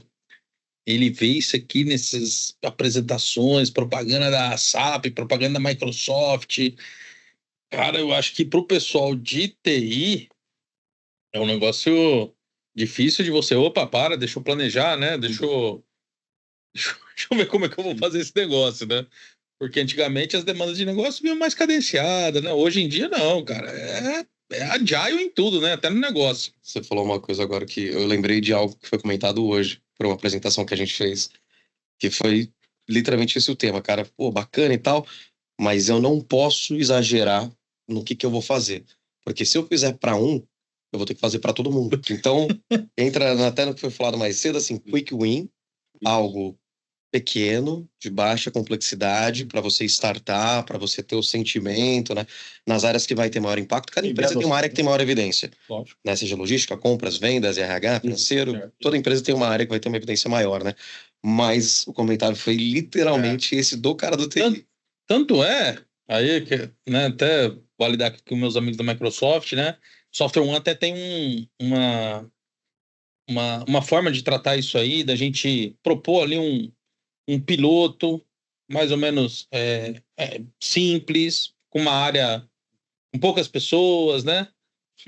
Speaker 1: Ele vê isso aqui nessas apresentações, propaganda da SAP, propaganda da Microsoft. Cara, eu acho que para o pessoal de TI é um negócio difícil de você... deixa eu planejar, né? Deixa eu ver como é que eu vou fazer esse negócio, né? Porque antigamente as demandas de negócio vinham mais cadenciadas, né? Hoje em dia não, cara. é agile em tudo, né? Até no negócio.
Speaker 4: Você falou uma coisa agora que eu lembrei de algo que foi comentado hoje, por uma apresentação que a gente fez, que foi literalmente esse o tema, cara. Pô, bacana e tal, mas eu não posso exagerar no que eu vou fazer. Porque se eu fizer para um, eu vou ter que fazer para todo mundo. Então, entra até no que foi falado mais cedo, assim, quick win, algo pequeno, de baixa complexidade, para você startar, para você ter o sentimento, né? Nas áreas que vai ter maior impacto, cada empresa tem uma área que tem maior evidência,
Speaker 3: Lógico.
Speaker 4: né? Seja logística, compras, vendas, RH, financeiro,
Speaker 3: certo.
Speaker 4: toda empresa tem uma área que vai ter uma evidência maior, né? Mas o comentário foi literalmente esse do cara do TI.
Speaker 1: Tanto é, aí, que, né, até validar aqui com meus amigos da Microsoft, né? Software One até tem uma forma de tratar isso aí, da gente propor ali um piloto mais ou menos simples, com uma área com poucas pessoas, né?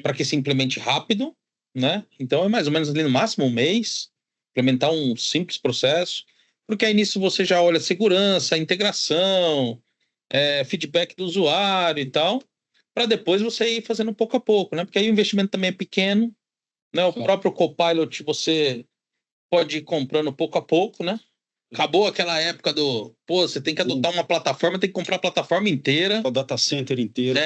Speaker 1: Para que se implemente rápido, né? Então é mais ou menos ali no máximo um mês, implementar um simples processo, porque aí nisso você já olha segurança, integração, feedback do usuário e tal, para depois você ir fazendo pouco a pouco, né? Porque aí o investimento também é pequeno, né? O próprio Copilot você pode ir comprando pouco a pouco, né? Acabou aquela época você tem que adotar uma plataforma, tem que comprar a plataforma inteira.
Speaker 2: O data center inteiro.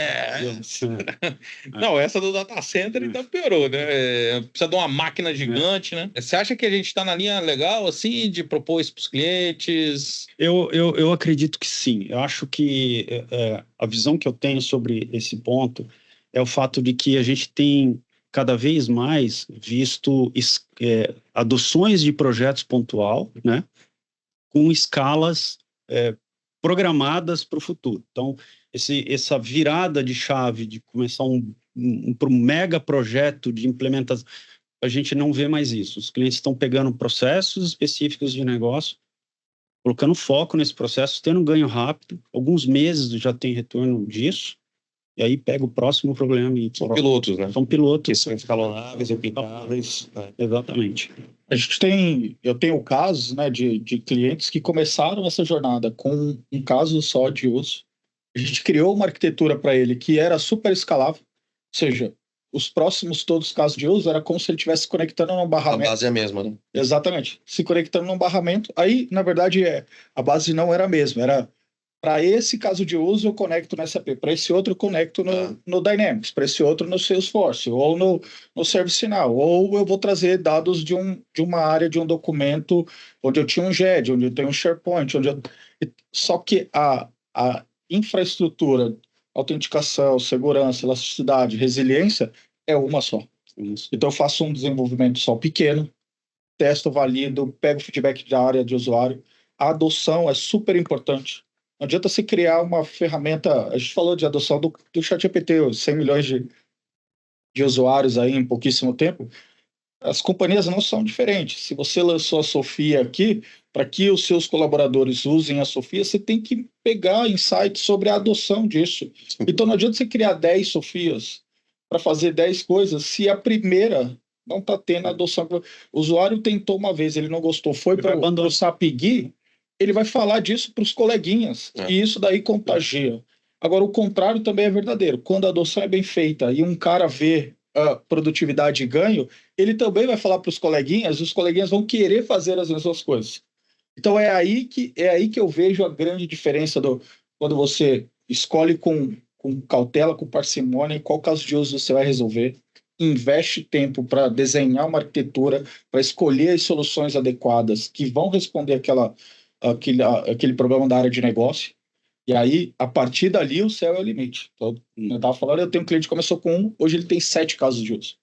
Speaker 1: Não, essa do data center então piorou, né? Precisa de uma máquina gigante, né? Você acha que a gente está na linha legal, assim, de propor isso para os clientes?
Speaker 2: Eu acredito que sim. Eu acho que a visão que eu tenho sobre esse ponto é o fato de que a gente tem cada vez mais visto adoções de projetos pontual, né? Com escalas programadas para o futuro. Então, essa virada de chave de começar para um mega projeto de implementação, a gente não vê mais isso. Os clientes estão pegando processos específicos de negócio, colocando foco nesse processo, tendo um ganho rápido, alguns meses já tem retorno disso, e aí pega o próximo problema e...
Speaker 4: São pilotos, né?
Speaker 2: São pilotos.
Speaker 4: Que são escalonáveis, replicáveis.
Speaker 2: Exatamente.
Speaker 3: Eu tenho casos, né, de clientes que começaram essa jornada com um caso só de uso. A gente criou uma arquitetura para ele que era super escalável, ou seja, os próximos todos os casos de uso era como se ele estivesse conectando num barramento.
Speaker 4: A base é a mesma, né?
Speaker 3: Exatamente. Se conectando num barramento, aí, na verdade, a base não era a mesma, era para esse caso de uso eu conecto no SAP, para esse outro eu conecto no Dynamics, para esse outro no Salesforce, ou no ServiceNow, ou eu vou trazer dados de uma área, de um documento onde eu tinha um GED, onde eu tenho um SharePoint, só que a infraestrutura, autenticação, segurança, elasticidade, resiliência é uma só.
Speaker 2: Isso.
Speaker 3: Então eu faço um desenvolvimento só pequeno, testo, valido, pego o feedback da área de usuário. A adoção é super importante. Não adianta você criar uma ferramenta... A gente falou de adoção do ChatGPT, 100 milhões de usuários aí em pouquíssimo tempo. As companhias não são diferentes. Se você lançou a Sofia aqui, para que os seus colaboradores usem a Sofia, você tem que pegar insights sobre a adoção disso. Então não adianta você criar 10 Sofias para fazer 10 coisas se a primeira não está tendo adoção. O usuário tentou uma vez, ele não gostou, foi para o SAP GUI, ele vai falar disso para os coleguinhas, e isso daí contagia. Agora, o contrário também é verdadeiro. Quando a adoção é bem feita e um cara vê a produtividade e ganho, ele também vai falar para os coleguinhas, e os coleguinhas vão querer fazer as mesmas coisas. Então, é aí que eu vejo a grande diferença quando você escolhe com cautela, com parcimônia, qual caso de uso você vai resolver, investe tempo para desenhar uma arquitetura, para escolher as soluções adequadas que vão responder aquele problema da área de negócio. E aí, a partir dali, o céu é o limite. Então, eu estava falando, eu tenho um cliente que começou com 1, hoje ele tem 7 casos de uso.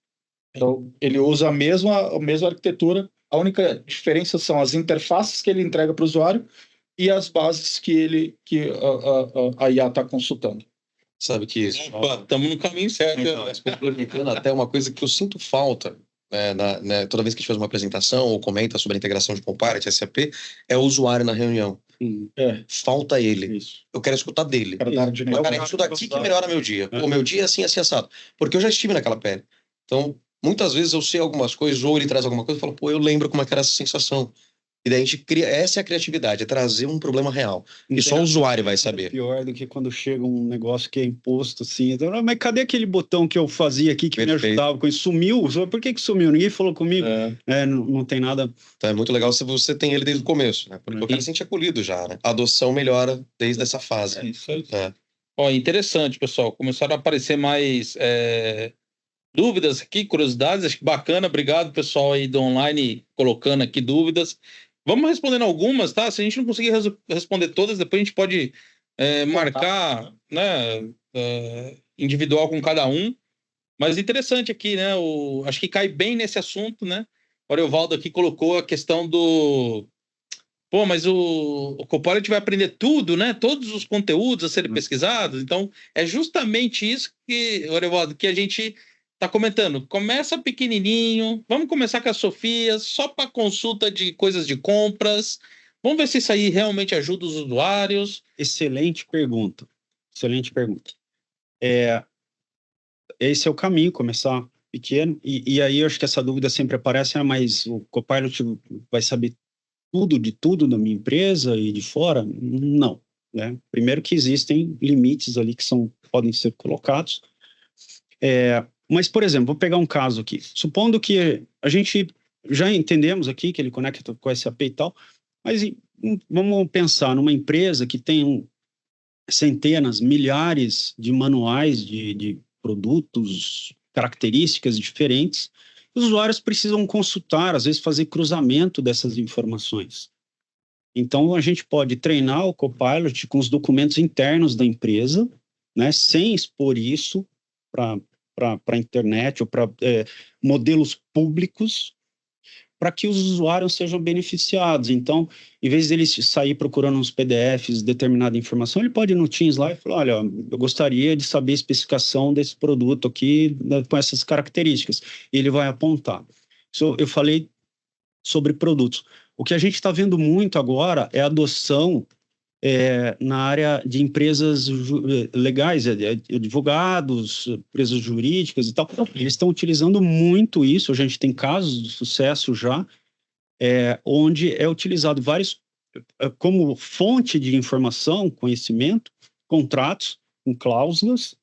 Speaker 3: Então, ele usa a mesma arquitetura, a única diferença são as interfaces que ele entrega para o usuário e as bases que a IA está consultando.
Speaker 4: Sabe que isso...
Speaker 1: Estamos no caminho certo.
Speaker 4: Então, complementando até uma coisa que eu sinto falta, toda vez que a gente faz uma apresentação ou comenta sobre a integração de Copilot, SAP, é o usuário na reunião. Falta ele.
Speaker 3: Isso.
Speaker 4: Eu quero escutar dele. Cara, isso daqui que melhora meu dia. O meu dia é assim, assim, assado. Porque eu já estive naquela pele. Então, muitas vezes eu sei algumas coisas, ou ele traz alguma coisa e falo, eu lembro como é que era essa sensação. E daí a gente cria, essa é a criatividade, é trazer um problema real. E só o usuário vai saber.
Speaker 2: Pior do que quando chega um negócio que é imposto, assim. Então, mas cadê aquele botão que eu fazia aqui que me ajudava com isso? Sumiu? Por que sumiu? Ninguém falou comigo. Não tem nada.
Speaker 4: Então é muito legal se você tem ele desde o começo, né? Porque o cara se sente acolhido já, né? A adoção melhora desde essa fase.
Speaker 1: Isso aí. Ó, interessante, pessoal. Começaram a aparecer mais dúvidas aqui, curiosidades. Acho que bacana. Obrigado, pessoal aí do online colocando aqui dúvidas. Vamos respondendo algumas, tá? Se a gente não conseguir responder todas, depois a gente pode marcar, né, individual com cada um. Mas interessante aqui, né? Acho que cai bem nesse assunto, né? O Ariovaldo aqui colocou a questão do... Pô, mas o Copilot vai aprender tudo, né? Todos os conteúdos a serem pesquisados. Então, é justamente isso que, Ariovaldo, que a gente tá comentando. Começa pequenininho, vamos começar com a Sofia, só para consulta de coisas de compras. Vamos ver se isso aí realmente ajuda os usuários.
Speaker 2: Excelente pergunta. Excelente pergunta. Esse é o caminho, começar pequeno. E aí eu acho que essa dúvida sempre aparece, mas o Copilot vai saber de tudo da minha empresa e de fora? Não, né? Primeiro que existem limites ali que podem ser colocados. Mas, por exemplo, vou pegar um caso aqui. Supondo que a gente já entendemos aqui que ele conecta com o SAP e tal, mas vamos pensar numa empresa que tem centenas, milhares de manuais de produtos, características diferentes. Os usuários precisam consultar, às vezes fazer cruzamento dessas informações. Então, a gente pode treinar o Copilot com os documentos internos da empresa, né, sem expor isso para a internet ou para modelos públicos, para que os usuários sejam beneficiados. Então, em vez dele sair procurando uns PDFs, determinada informação, ele pode ir no Teams lá e falar, olha, eu gostaria de saber a especificação desse produto aqui, né, com essas características. E ele vai apontar. Eu falei sobre produtos. O que a gente está vendo muito agora é a adoção na área de empresas legais, advogados, empresas jurídicas e tal. Eles estão utilizando muito isso. A gente tem casos de sucesso já, onde é utilizado vários como fonte de informação, conhecimento, contratos com cláusulas,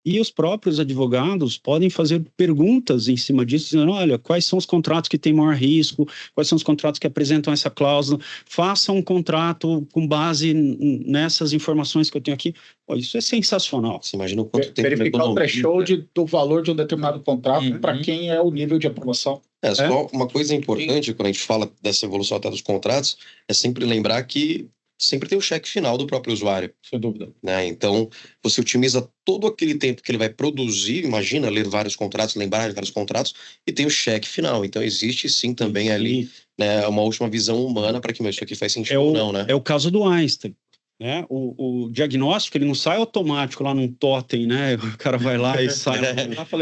Speaker 2: e os próprios advogados podem fazer perguntas em cima disso, dizendo, olha, quais são os contratos que têm maior risco, quais são os contratos que apresentam essa cláusula, faça um contrato com base nessas informações que eu tenho aqui. Pô, isso é sensacional.
Speaker 4: Você imagina o quanto tempo...
Speaker 3: Verificar o threshold do valor de um determinado contrato para quem é o nível de aprovação.
Speaker 4: Só uma coisa importante, quando a gente fala dessa evolução até dos contratos, é sempre lembrar que sempre tem o cheque final do próprio usuário.
Speaker 3: Sem dúvida.
Speaker 4: Né? Então, você otimiza todo aquele tempo que ele vai produzir, imagina, ler vários contratos, lembrar de vários contratos, e tem o cheque final. Então, existe sim também ali, né, uma última visão humana para que isso aqui faz sentido ou não, né?
Speaker 2: É o caso do Einstein. Né? O diagnóstico, ele não sai automático lá num totem, né? O cara vai lá e sai.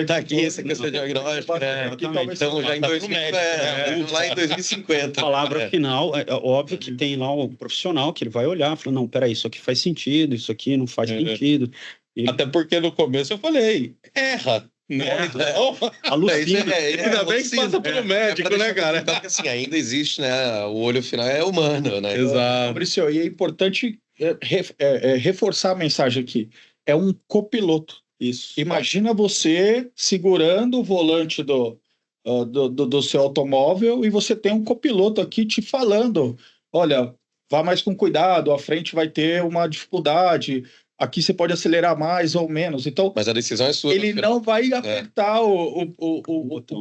Speaker 4: Tá aqui essa questão de diagnóstico, né? Então, já em 2050, lá em 2050.
Speaker 2: Palavra final, óbvio que tem lá o profissional que ele vai olhar, fala, não, peraí, isso aqui faz sentido, isso aqui não faz sentido.
Speaker 1: Até porque no começo eu falei, erra.
Speaker 2: Alucina.
Speaker 1: Ainda bem que passa pelo médico, né, cara?
Speaker 4: Porque assim, ainda existe, né? O olho final é humano, né?
Speaker 1: Exato.
Speaker 3: Fabrício, e é importante reforçar a mensagem aqui. É um copiloto.
Speaker 2: Isso.
Speaker 3: Imagina você segurando o volante do seu automóvel e você tem um copiloto aqui te falando, olha, vá mais com cuidado, à frente vai ter uma dificuldade, aqui você pode acelerar mais ou menos. Então,
Speaker 4: mas a decisão é sua.
Speaker 3: Ele não vai apertar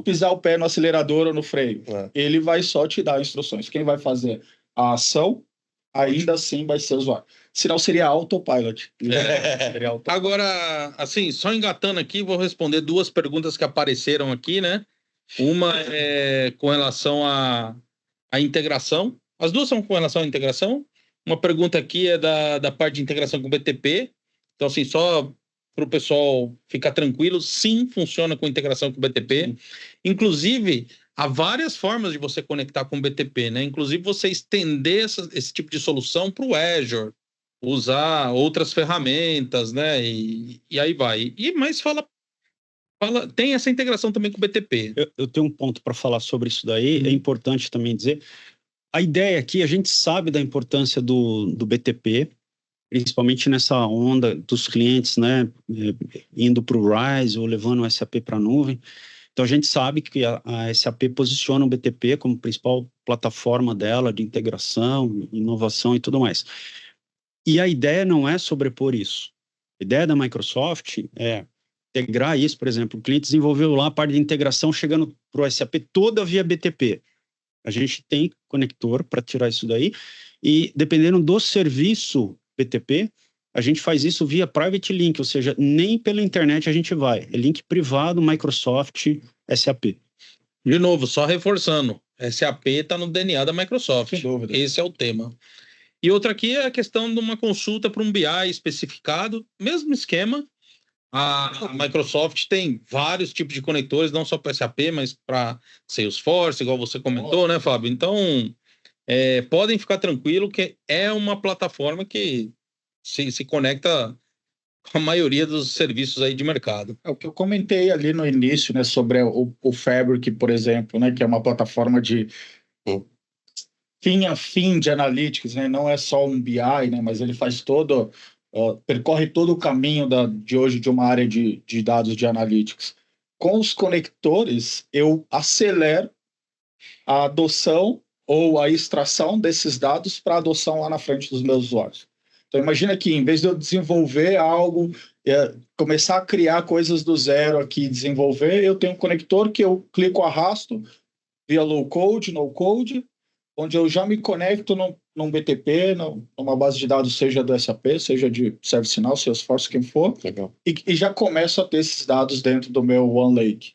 Speaker 3: pisar o pé no acelerador ou no freio. Ele vai só te dar instruções. Quem vai fazer a ação, ainda assim vai ser o usuário. Senão seria autopilot.
Speaker 1: Seria autopilot. Agora, assim, só engatando aqui, vou responder duas perguntas que apareceram aqui, né? Uma é com relação à integração. As duas são com relação à integração. Uma pergunta aqui é da parte de integração com o BTP. Então, assim, só para o pessoal ficar tranquilo, sim, funciona com integração com o BTP. Sim. Inclusive, há várias formas de você conectar com o BTP, né? Inclusive, você estender esse tipo de solução para o Azure, usar outras ferramentas, né? E aí vai. Mas tem essa integração também com o BTP.
Speaker 2: Eu tenho um ponto para falar sobre isso daí. É importante também dizer, A ideia aqui, a gente sabe da importância do BTP, principalmente nessa onda dos clientes, né, indo para o RISE ou levando o SAP para a nuvem. Então, a gente sabe que a SAP posiciona o BTP como principal plataforma dela de integração, inovação e tudo mais. E a ideia não é sobrepor isso. A ideia da Microsoft é integrar isso, por exemplo, o cliente desenvolveu lá a parte de integração chegando para o SAP toda via BTP. A gente tem conector para tirar isso daí e, dependendo do serviço BTP, a gente faz isso via private link, ou seja, nem pela internet a gente vai. É link privado, Microsoft, SAP.
Speaker 1: De novo, só reforçando, SAP está no DNA da Microsoft.
Speaker 3: Sem dúvida.
Speaker 1: Esse é o tema. E outra aqui é a questão de uma consulta para um BI especificado, mesmo esquema. A Microsoft tem vários tipos de conectores, não só para SAP, mas para Salesforce, igual você comentou, né, Fábio? Então, podem ficar tranquilo que é uma plataforma que se conecta com a maioria dos serviços aí de mercado.
Speaker 3: É o que eu comentei ali no início, né, sobre o Fabric, por exemplo, né, que é uma plataforma de fim a fim de analytics, né, não é só um BI, né, mas ele faz percorre todo o caminho de hoje de uma área de dados de analytics. Com os conectores, eu acelero a adoção ou a extração desses dados para adoção lá na frente dos meus usuários. Então, imagina que em vez de eu desenvolver algo, começar a criar coisas do zero aqui, desenvolver, eu tenho um conector que eu clico, arrasto, via low code, no code, onde eu já me conecto num BTP, numa base de dados, seja do SAP, seja de ServiceNow, Salesforce, quem for, e já começo a ter esses dados dentro do meu OneLake.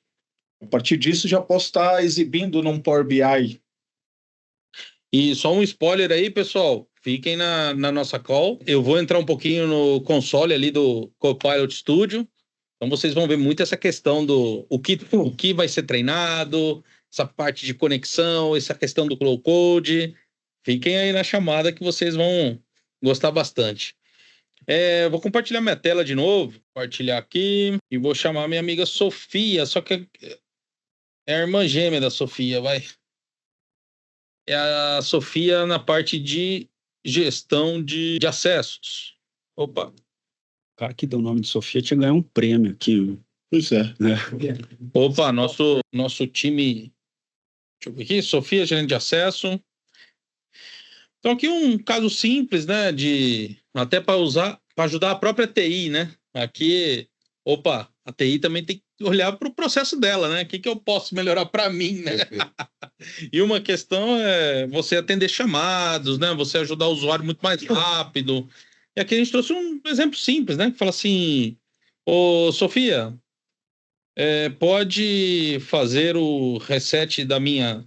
Speaker 3: A partir disso, já posso estar exibindo num Power BI.
Speaker 1: E só um spoiler aí, pessoal. Fiquem na nossa call. Eu vou entrar um pouquinho no console ali do Copilot Studio. Então vocês vão ver muito essa questão do o que vai ser treinado, essa parte de conexão, essa questão do low code. Fiquem aí na chamada que vocês vão gostar bastante. Vou compartilhar minha tela de novo. Compartilhar aqui. E vou chamar minha amiga Sofia. Só que é a irmã gêmea da Sofia, vai. É a Sofia na parte de gestão de acessos. Opa.
Speaker 2: O cara que deu o nome de Sofia tinha ganhado um prêmio aqui.
Speaker 3: Pois é.
Speaker 1: Opa, nosso time. Deixa eu ver aqui. Sofia, gerente de acesso. Então, aqui um caso simples, né? Até para ajudar a própria TI, né? Aqui, a TI também tem que olhar para o processo dela, né? O que eu posso melhorar para mim, né? E uma questão é você atender chamados, né? Você ajudar o usuário muito mais rápido. E aqui a gente trouxe um exemplo simples, né? Que fala assim: ô Sofia, pode fazer o reset da minha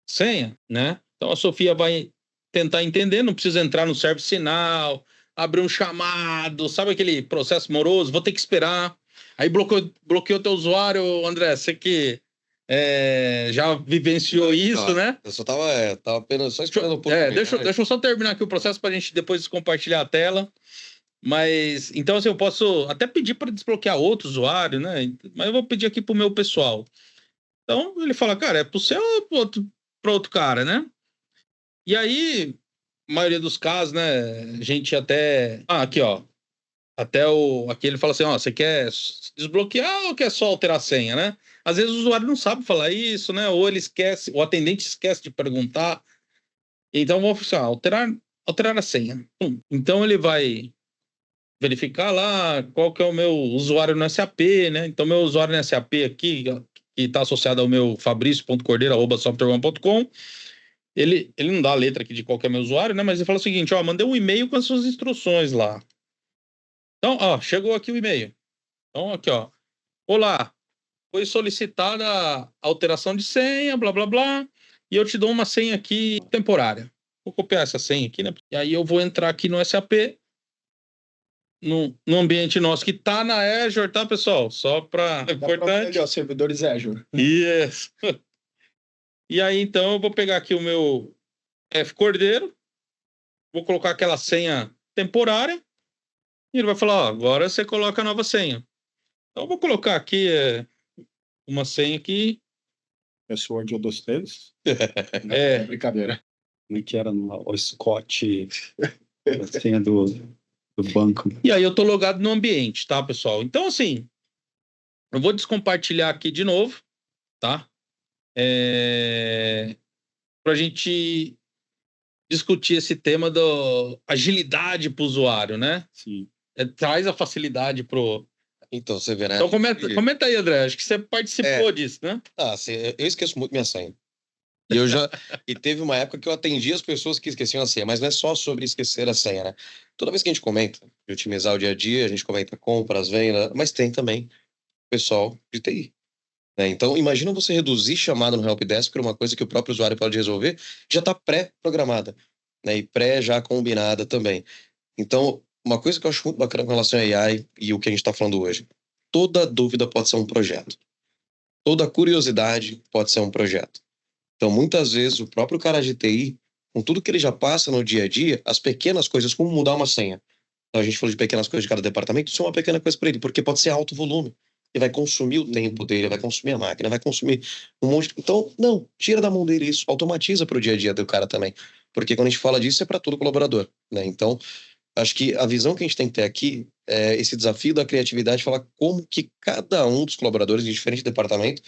Speaker 1: senha, né? Então a Sofia vai tentar entender, não precisa entrar no ServiceNow, abrir um chamado, sabe aquele processo moroso? Vou ter que esperar. Aí bloqueou teu usuário, André, você que já vivenciou isso, né?
Speaker 4: Eu só tava apenas só esperando um pouco.
Speaker 1: Deixa eu só terminar aqui o processo para a gente depois compartilhar a tela. Mas, então, assim, eu posso até pedir para desbloquear outro usuário, né? Mas eu vou pedir aqui para o meu pessoal. Então, ele fala, cara, é para o seu ou para outro cara, né? E aí, a maioria dos casos, né? A gente até... aqui, ó. Aqui ele fala assim, ó, você quer desbloquear ou quer só alterar a senha, né? Às vezes o usuário não sabe falar isso, né? Ou ele esquece, o atendente esquece de perguntar. Então, vamos assim, alterar a senha. Então, ele vai verificar lá qual que é o meu usuário no SAP, né? Então, meu usuário no SAP aqui, que está associado ao meu fabricio.cordeiro@softwareone.com, ele não dá a letra aqui de qual que é meu usuário, né? Mas ele fala o seguinte, ó, mandei um e-mail com as suas instruções lá. Então, ó, chegou aqui o e-mail. Então, aqui, ó. Olá, foi solicitada a alteração de senha, blá, blá, blá, e eu te dou uma senha aqui temporária. Vou copiar essa senha aqui, né? E aí eu vou entrar aqui no SAP, no ambiente nosso que tá na Azure, tá, pessoal? Só para... É importante.
Speaker 3: Servidores Azure.
Speaker 1: Yes. E aí, então, eu vou pegar aqui o meu F Cordeiro, vou colocar aquela senha temporária, e ele vai falar, ó, agora você coloca a nova senha. Então, eu vou colocar aqui uma senha aqui.
Speaker 3: Password ou dos deles?
Speaker 1: É.
Speaker 3: Brincadeira.
Speaker 2: Como é que era o Scott, a senha do banco.
Speaker 1: E aí eu tô logado no ambiente, tá, pessoal? Então, assim, eu vou descompartilhar aqui de novo, tá? Pra gente discutir esse tema da agilidade para o usuário, né?
Speaker 2: Sim.
Speaker 1: Traz a facilidade pro...
Speaker 4: Então, você vê, né?
Speaker 1: Então comenta aí, André. Acho que você participou disso, né?
Speaker 4: Assim, eu esqueço muito minha senha. E teve uma época que eu atendi as pessoas que esqueciam a senha, mas não é só sobre esquecer a senha, né? Toda vez que a gente comenta de otimizar o dia a dia, a gente comenta compras, vendas, mas tem também pessoal de TI. Né? Então, imagina você reduzir chamada no helpdesk para uma coisa que o próprio usuário pode resolver, já está pré-programada, né? E pré já combinada também. Então, uma coisa que eu acho muito bacana com relação a AI e o que a gente está falando hoje, toda dúvida pode ser um projeto. Toda curiosidade pode ser um projeto. Então, muitas vezes, o próprio cara de TI, com tudo que ele já passa no dia a dia, as pequenas coisas, como mudar uma senha. Então, a gente falou de pequenas coisas de cada departamento, isso é uma pequena coisa para ele, porque pode ser alto volume. Ele vai consumir o tempo dele, vai consumir a máquina, vai consumir um monte. Então, não, tira da mão dele isso, automatiza para o dia a dia do cara também. Porque quando a gente fala disso, é para todo colaborador. Né? Então, acho que a visão que a gente tem que ter aqui é esse desafio da criatividade, falar como que cada um dos colaboradores de diferente departamento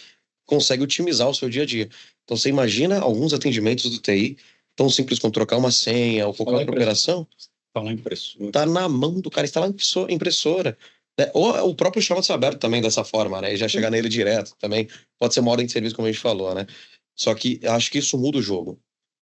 Speaker 4: consegue otimizar o seu dia a dia. Então, você imagina alguns atendimentos do TI, tão simples como trocar uma senha ou qualquer outra operação,
Speaker 2: Falar impressora.
Speaker 4: tá na mão do cara, está lá na impressora. Né? Ou o próprio chamado aberto também dessa forma, né? E já chegar nele direto também. Pode ser uma ordem de serviço, como a gente falou, né? Só que eu acho que isso muda o jogo.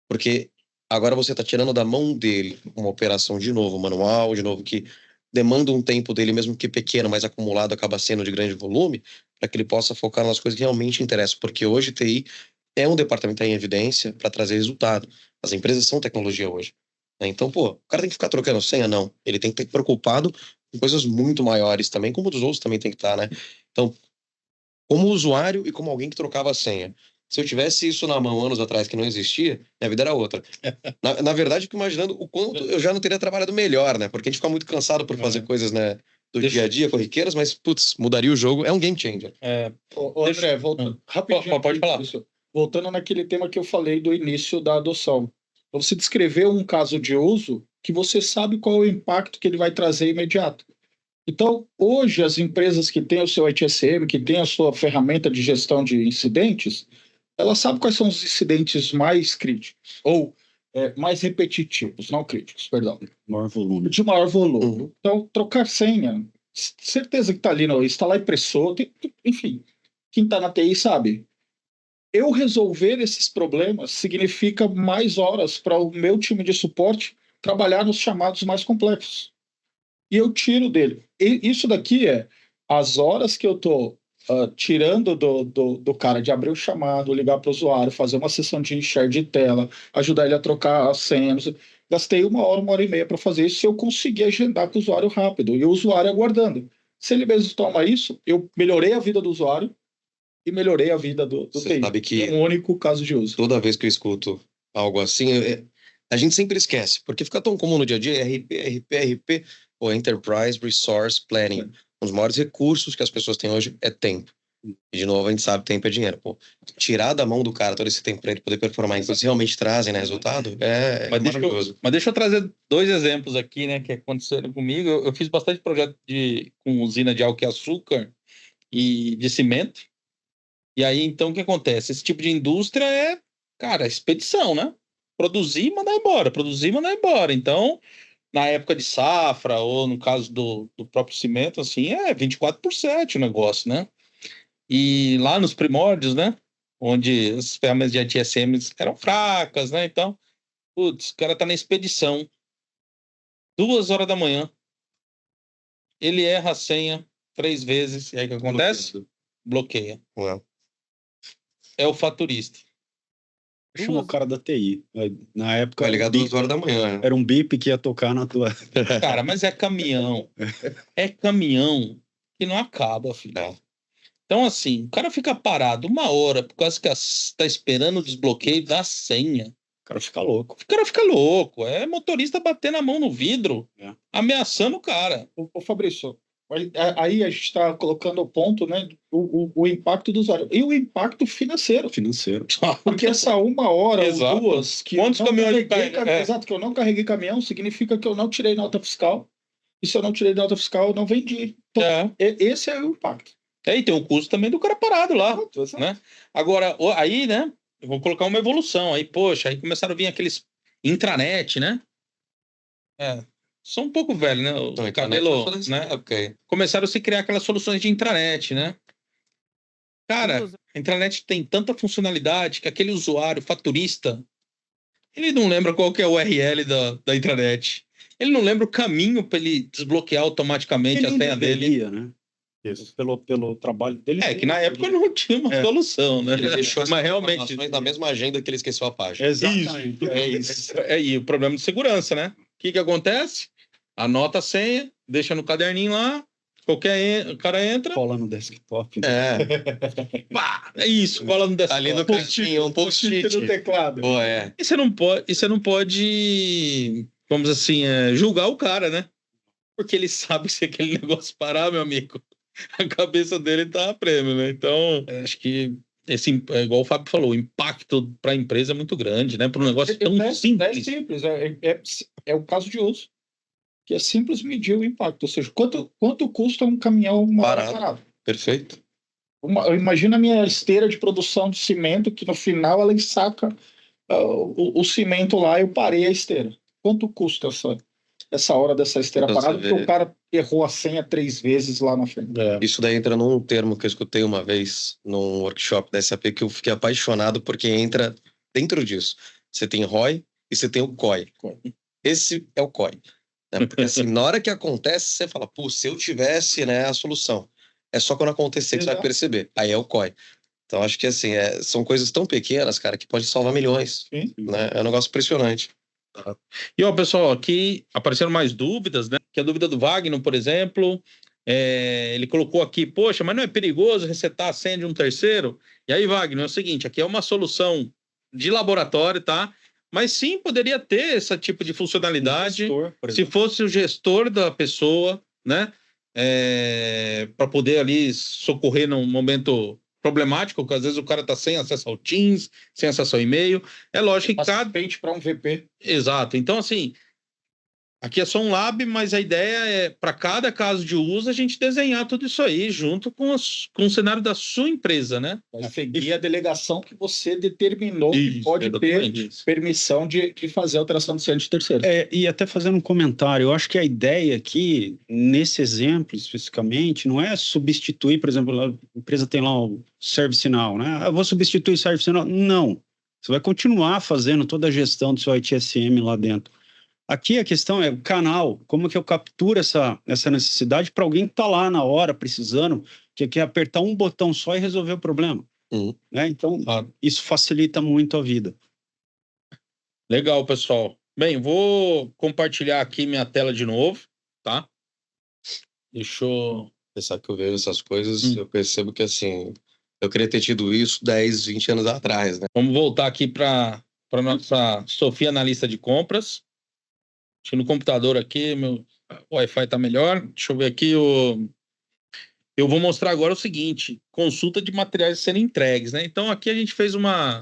Speaker 4: Porque agora você está tirando da mão dele uma operação de novo, manual, de novo, que demanda um tempo dele, mesmo que pequeno, mas acumulado, acaba sendo de grande volume, para que ele possa focar nas coisas que realmente interessam. Porque hoje TI é um departamento que está em evidência para trazer resultado. As empresas são tecnologia hoje. Né? Então, pô, o cara tem que ficar trocando senha? Não. Ele tem que estar preocupado com coisas muito maiores também, como dos outros também tem que estar, né? Então, como usuário e como alguém que trocava a senha. Se eu tivesse isso na mão anos atrás, que não existia, minha vida era outra. Na verdade, eu fico imaginando o quanto eu já não teria trabalhado melhor, né? Porque a gente fica muito cansado por fazer coisas, né, do dia a dia, corriqueiras, mas, putz, mudaria o jogo. É um game changer.
Speaker 3: André, voltando rapidinho.
Speaker 1: Pode falar.
Speaker 3: Voltando naquele tema que eu falei do início da adoção. Você descreveu um caso de uso que você sabe qual é o impacto que ele vai trazer imediato. Então, hoje, as empresas que têm o seu ITSM, que têm a sua ferramenta de gestão de incidentes, elas sabem quais são os incidentes mais críticos, ou mais repetitivos, não críticos, perdão.
Speaker 2: Maior volume.
Speaker 3: De maior volume. Então, trocar senha, certeza que está ali, instalar impressora, enfim, quem está na TI sabe. Eu resolver esses problemas significa mais horas para o meu time de suporte trabalhar nos chamados mais complexos. E eu tiro dele. E isso daqui é as horas que eu estou tirando do cara de abrir o chamado, ligar para o usuário, fazer uma sessão de share de tela, ajudar ele a trocar as senhas. Gastei 1 hora e meia para fazer isso se eu conseguir agendar com o usuário rápido e o usuário aguardando. Se ele mesmo toma isso, eu melhorei a vida do usuário e melhorei a vida do TI.
Speaker 4: Sabe que
Speaker 3: é um único caso de uso.
Speaker 4: Toda vez que eu escuto algo assim, a gente sempre esquece, porque fica tão comum no dia a dia, RP, ou Enterprise Resource Planning. Um dos maiores recursos que as pessoas têm hoje é tempo. E, de novo, a gente sabe que tempo é dinheiro. Pô, tirar da mão do cara todo esse tempo para ele poder performar em coisas que realmente trazem, né, resultado, maravilhoso.
Speaker 1: Mas deixa eu trazer 2 exemplos aqui, né, que aconteceram comigo. Eu fiz bastante projeto com usina de álcool e açúcar e de cimento. E aí, então, o que acontece? Esse tipo de indústria é, cara, expedição, né? Produzir e mandar embora, produzir e mandar embora. Então, na época de safra, ou no caso do próprio cimento, assim, é 24/7 o negócio, né? E lá nos primórdios, né? Onde as ferramentas de ITSM eram fracas, né? Então, putz, o cara tá na expedição, 2 horas da manhã, ele erra a senha 3 vezes, e aí o que acontece? Bloqueia.
Speaker 4: Ué.
Speaker 1: É o faturista.
Speaker 2: Chama o cara da TI. Na época.
Speaker 4: Vai ligar 2 horas da manhã. Né?
Speaker 2: Era um bip que ia tocar na tua.
Speaker 1: Cara, mas é caminhão. É caminhão que não acaba, filho. Então, assim, o cara fica parado 1 hora por causa que tá esperando o desbloqueio da senha.
Speaker 2: O cara fica louco.
Speaker 1: O cara fica louco. É motorista batendo a mão no vidro, ameaçando o cara.
Speaker 3: Ô Fabrício, Aí a gente está colocando o ponto, né? O impacto do usuário. E o impacto financeiro. Porque essa 1 hora ou
Speaker 1: Exato.
Speaker 3: 2 que
Speaker 1: Quantos
Speaker 3: eu não
Speaker 1: caminhões
Speaker 3: carreguei
Speaker 1: caem, né?
Speaker 3: Exato, que eu não carreguei caminhão, significa que eu não tirei nota fiscal. E se eu não tirei nota fiscal, eu não vendi. Então, esse é o impacto.
Speaker 1: E tem o custo também do cara parado lá,
Speaker 3: Exato.
Speaker 1: né? Agora, aí, né? Eu vou colocar uma evolução. Aí, poxa, aí começaram a vir aqueles intranet, né? São um pouco velho, né? O
Speaker 4: Então,
Speaker 1: cabelo,
Speaker 4: internet,
Speaker 1: né?
Speaker 4: ok.
Speaker 1: Começaram a se criar aquelas soluções de intranet, né? Cara, a intranet tem tanta funcionalidade que aquele usuário faturista, ele não lembra qual que é o URL da intranet. Ele não lembra o caminho para ele desbloquear automaticamente a senha dele.
Speaker 2: Deveria, né? Isso. Pelo trabalho dele.
Speaker 1: Que na época não tinha uma solução, né?
Speaker 4: Ele deixou
Speaker 1: Mas realmente
Speaker 4: na mesma agenda que ele esqueceu a página.
Speaker 2: Exatamente.
Speaker 1: isso. E o problema de segurança, né? O que acontece? Anota a senha, deixa no caderninho lá, o cara entra.
Speaker 2: Cola no desktop.
Speaker 1: Pá, é isso, cola no desktop.
Speaker 4: Ali no cantinho, um post-it
Speaker 3: no teclado.
Speaker 4: Pô,
Speaker 1: E você não pode, vamos assim, julgar o cara, né? Porque ele sabe que se aquele negócio parar, meu amigo, a cabeça dele tá a prêmio, né? Então, acho que igual o Fábio falou, o impacto para a empresa é muito grande, né? Para um negócio tão simples.
Speaker 3: É simples, é o caso de uso. Que é simples medir o impacto. Ou seja, quanto custa um caminhão parado?
Speaker 4: Perfeito.
Speaker 3: Imagina a minha esteira de produção de cimento, que no final ela ensaca o cimento lá e eu parei a esteira. Quanto custa essa hora dessa esteira parada? Porque o cara errou a senha 3 vezes lá na frente.
Speaker 4: Isso daí entra num termo que eu escutei uma vez num workshop da SAP que eu fiquei apaixonado porque entra dentro disso. Você tem ROI e você tem o COI. Esse é o COI. Porque assim, na hora que acontece, você fala, pô, se eu tivesse, né, a solução. É só quando acontecer que você vai perceber. Aí é o COI. Então, acho que assim, são coisas tão pequenas, cara, que pode salvar milhões.
Speaker 3: Sim.
Speaker 4: Né? É um negócio impressionante.
Speaker 1: E, pessoal, aqui apareceram mais dúvidas, né? Que a dúvida do Wagner, por exemplo, ele colocou aqui, poxa, mas não é perigoso resetar a senha de um terceiro? E aí, Wagner, é o seguinte, aqui é uma solução de laboratório, tá? Mas sim, poderia ter esse tipo de funcionalidade se fosse o gestor da pessoa, né? Para poder ali socorrer num momento problemático, porque às vezes o cara está sem acesso ao Teams, sem acesso ao e-mail. É lógico que cada...
Speaker 3: para um VP.
Speaker 1: Exato. Então, assim, aqui é só um lab, mas a ideia é, para cada caso de uso, a gente desenhar tudo isso aí junto com o cenário da sua empresa, né?
Speaker 3: Vai seguir a delegação que você determinou que pode ter permissão de fazer a alteração de senha de terceiro.
Speaker 2: E até fazendo um comentário, eu acho que a ideia aqui, nesse exemplo especificamente, não é substituir, por exemplo, a empresa tem lá o ServiceNow, né? Eu vou substituir o ServiceNow. Não. Você vai continuar fazendo toda a gestão do seu ITSM lá dentro. Aqui a questão é o canal, como que eu capturo essa necessidade para alguém que está lá na hora, precisando, que quer apertar um botão só e resolver o problema. Né? Então, isso facilita muito a vida.
Speaker 1: Legal, pessoal. Bem, vou compartilhar aqui minha tela de novo, tá? Deixa eu...
Speaker 4: Pensar que eu vejo essas coisas, eu percebo que, assim, eu queria ter tido isso 10, 20 anos atrás, né?
Speaker 1: Vamos voltar aqui para nossa Sofia analista de compras. No computador aqui, meu Wi-Fi tá melhor. Deixa eu ver aqui. Eu vou mostrar agora o seguinte: consulta de materiais a serem entregues, né? Então, aqui a gente fez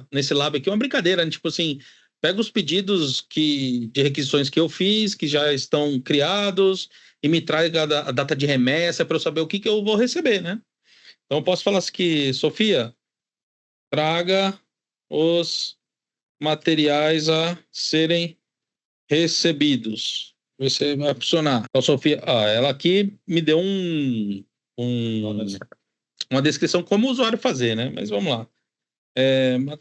Speaker 1: nesse lab aqui, uma brincadeira, né? Tipo assim, pega os pedidos de requisições que eu fiz, que já estão criados, e me traga a data de remessa para eu saber o que eu vou receber, né? Então, eu posso falar assim que, Sofia, traga os materiais a serem recebidos. Você vai funcionar. Então, Sofia, ela aqui me deu uma descrição como o usuário fazer, né? Mas vamos lá.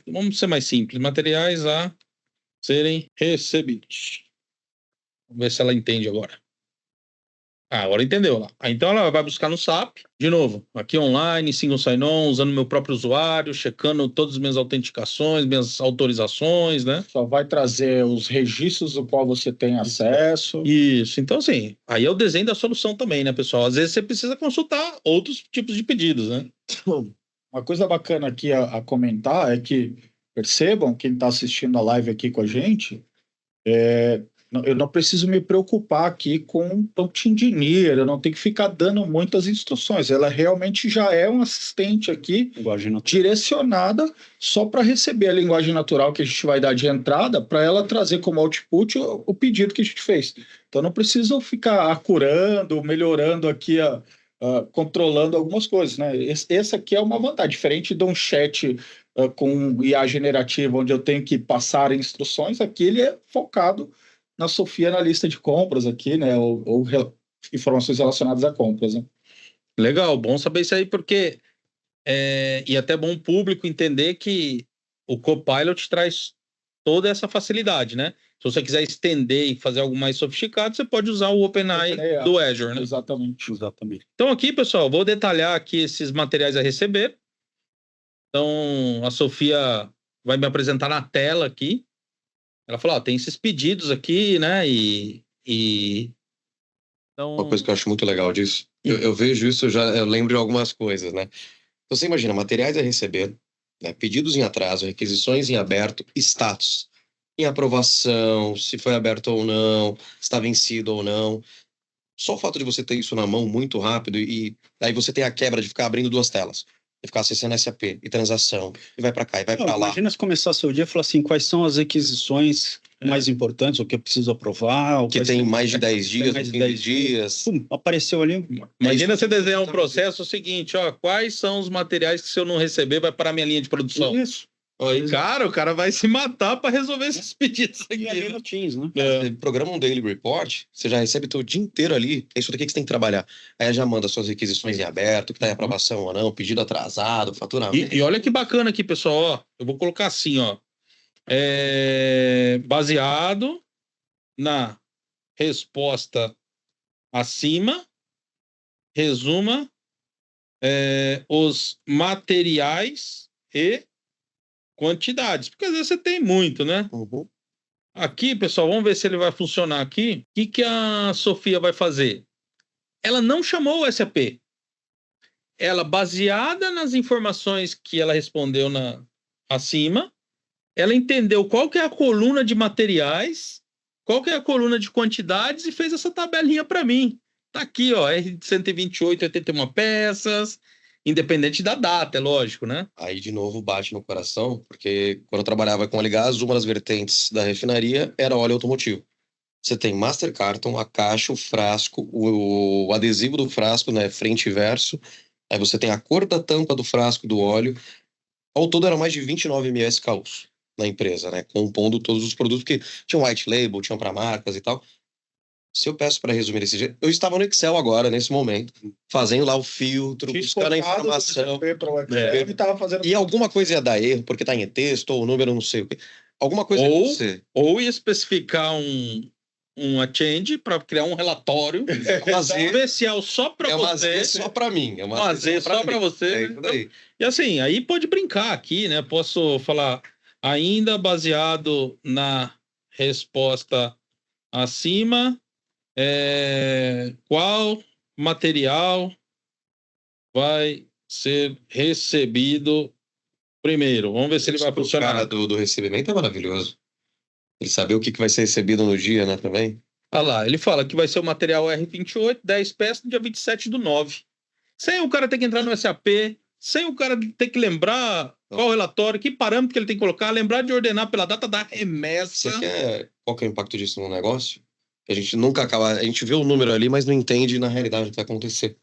Speaker 1: Vamos ser mais simples. Materiais a serem recebidos. Vamos ver se ela entende agora. Agora entendeu lá. Então ela vai buscar no SAP, de novo, aqui online, single sign-on, usando meu próprio usuário, checando todas as minhas autenticações, minhas autorizações, né?
Speaker 3: Só vai trazer os registros do qual você tem acesso.
Speaker 1: Isso. Então, assim, aí é o desenho da solução também, né, pessoal? Às vezes você precisa consultar outros tipos de pedidos, né?
Speaker 3: Uma coisa bacana aqui a comentar é que percebam, quem está assistindo a live aqui com a gente, Eu não preciso me preocupar aqui com prompt engineer, eu não tenho que ficar dando muitas instruções. Ela realmente já é um assistente aqui,
Speaker 2: Linguagem natural.
Speaker 3: direcionada só para receber a linguagem natural que a gente vai dar de entrada, para ela trazer como output o pedido que a gente fez. Então não preciso ficar acurando, melhorando aqui, controlando algumas coisas, né? Esse aqui é uma vantagem, diferente de um chat com IA generativa, onde eu tenho que passar instruções, aqui ele é focado na Sofia na lista de compras aqui, né? Ou informações relacionadas a compras, né?
Speaker 1: Legal, bom saber isso aí, porque e até bom o público entender que o Copilot traz toda essa facilidade, né? Se você quiser estender e fazer algo mais sofisticado, você pode usar o OpenAI do Azure, né?
Speaker 3: Exatamente.
Speaker 1: Então aqui, pessoal, vou detalhar aqui esses materiais a receber. Então, a Sofia vai me apresentar na tela aqui. Ela falou, tem esses pedidos aqui, né? Então...
Speaker 4: Uma coisa que eu acho muito legal disso, eu vejo isso, eu lembro de algumas coisas, né? Então, você imagina, materiais a receber, né? Pedidos em atraso, requisições em aberto, status em aprovação, se foi aberto ou não, se está vencido ou não. Só o fato de você ter isso na mão muito rápido e aí você tem a quebra de ficar abrindo duas telas. E ficar acessando SAP e transação, e vai para cá, e vai para lá.
Speaker 2: Imagina se começar seu dia e falar assim, quais são as requisições mais importantes, o que eu preciso aprovar.
Speaker 4: O que tem mais de 10 dias, mais de 10 dias.
Speaker 2: Pum, apareceu ali.
Speaker 1: Imagina você desenhar um processo seguinte, quais são os materiais que se eu não receber vai para a minha linha de produção?
Speaker 2: Isso.
Speaker 1: Aí, cara, o cara vai se matar para resolver esses pedidos aqui.
Speaker 2: E ali no Teams, né?
Speaker 4: Você programa um daily report, você já recebe o dia inteiro ali, é isso daqui que você tem que trabalhar. Aí já manda suas requisições em aberto, que tá em aprovação ou não, pedido atrasado, faturamento.
Speaker 1: E olha que bacana aqui, pessoal, eu vou colocar assim, baseado na resposta acima, resuma os materiais e quantidades, porque às vezes você tem muito, né?
Speaker 4: Uhum.
Speaker 1: Aqui, pessoal, vamos ver se ele vai funcionar aqui. O que a Sofia vai fazer? Ela não chamou o SAP. Ela, baseada nas informações que ela respondeu acima, ela entendeu qual que é a coluna de materiais, qual que é a coluna de quantidades e fez essa tabelinha para mim. Tá aqui, R128, 81 peças, independente da data, é lógico, né?
Speaker 4: Aí, de novo, bate no coração, porque quando eu trabalhava com óleo e gás, uma das vertentes da refinaria era óleo automotivo. Você tem master carton, a caixa, o frasco, o adesivo do frasco, né, frente e verso. Aí você tem a cor da tampa do frasco do óleo. Ao todo, eram mais de 29 mil SKUs na empresa, né, compondo todos os produtos, que tinham white label, tinham para marcas e tal. Se eu peço para resumir desse jeito, eu estava no Excel agora, nesse momento, fazendo lá o filtro, buscando a informação. E alguma coisa ia dar erro, porque está em texto, ou o número não sei o quê. Alguma coisa ia acontecer.
Speaker 1: Ou ia especificar uma change para criar um relatório especial só para você.
Speaker 4: É só para mim.
Speaker 1: Só para você.
Speaker 4: Isso daí.
Speaker 1: E assim, aí pode brincar aqui, né? Posso falar, ainda baseado na resposta acima, qual material vai ser recebido primeiro? Vamos ver se ele vai funcionar.
Speaker 4: O cara do recebimento é maravilhoso. Ele saber o que vai ser recebido no dia, né, também.
Speaker 1: Olha lá, ele fala que vai ser o material R28, 10 peças, no dia 27/9. Sem o cara ter que entrar no SAP, sem o cara ter que lembrar qual o relatório, que parâmetro que ele tem que colocar, lembrar de ordenar pela data da remessa.
Speaker 4: Qual que é o impacto disso no negócio? A gente nunca acaba... A gente vê o número ali, mas não entende na realidade o que vai acontecer.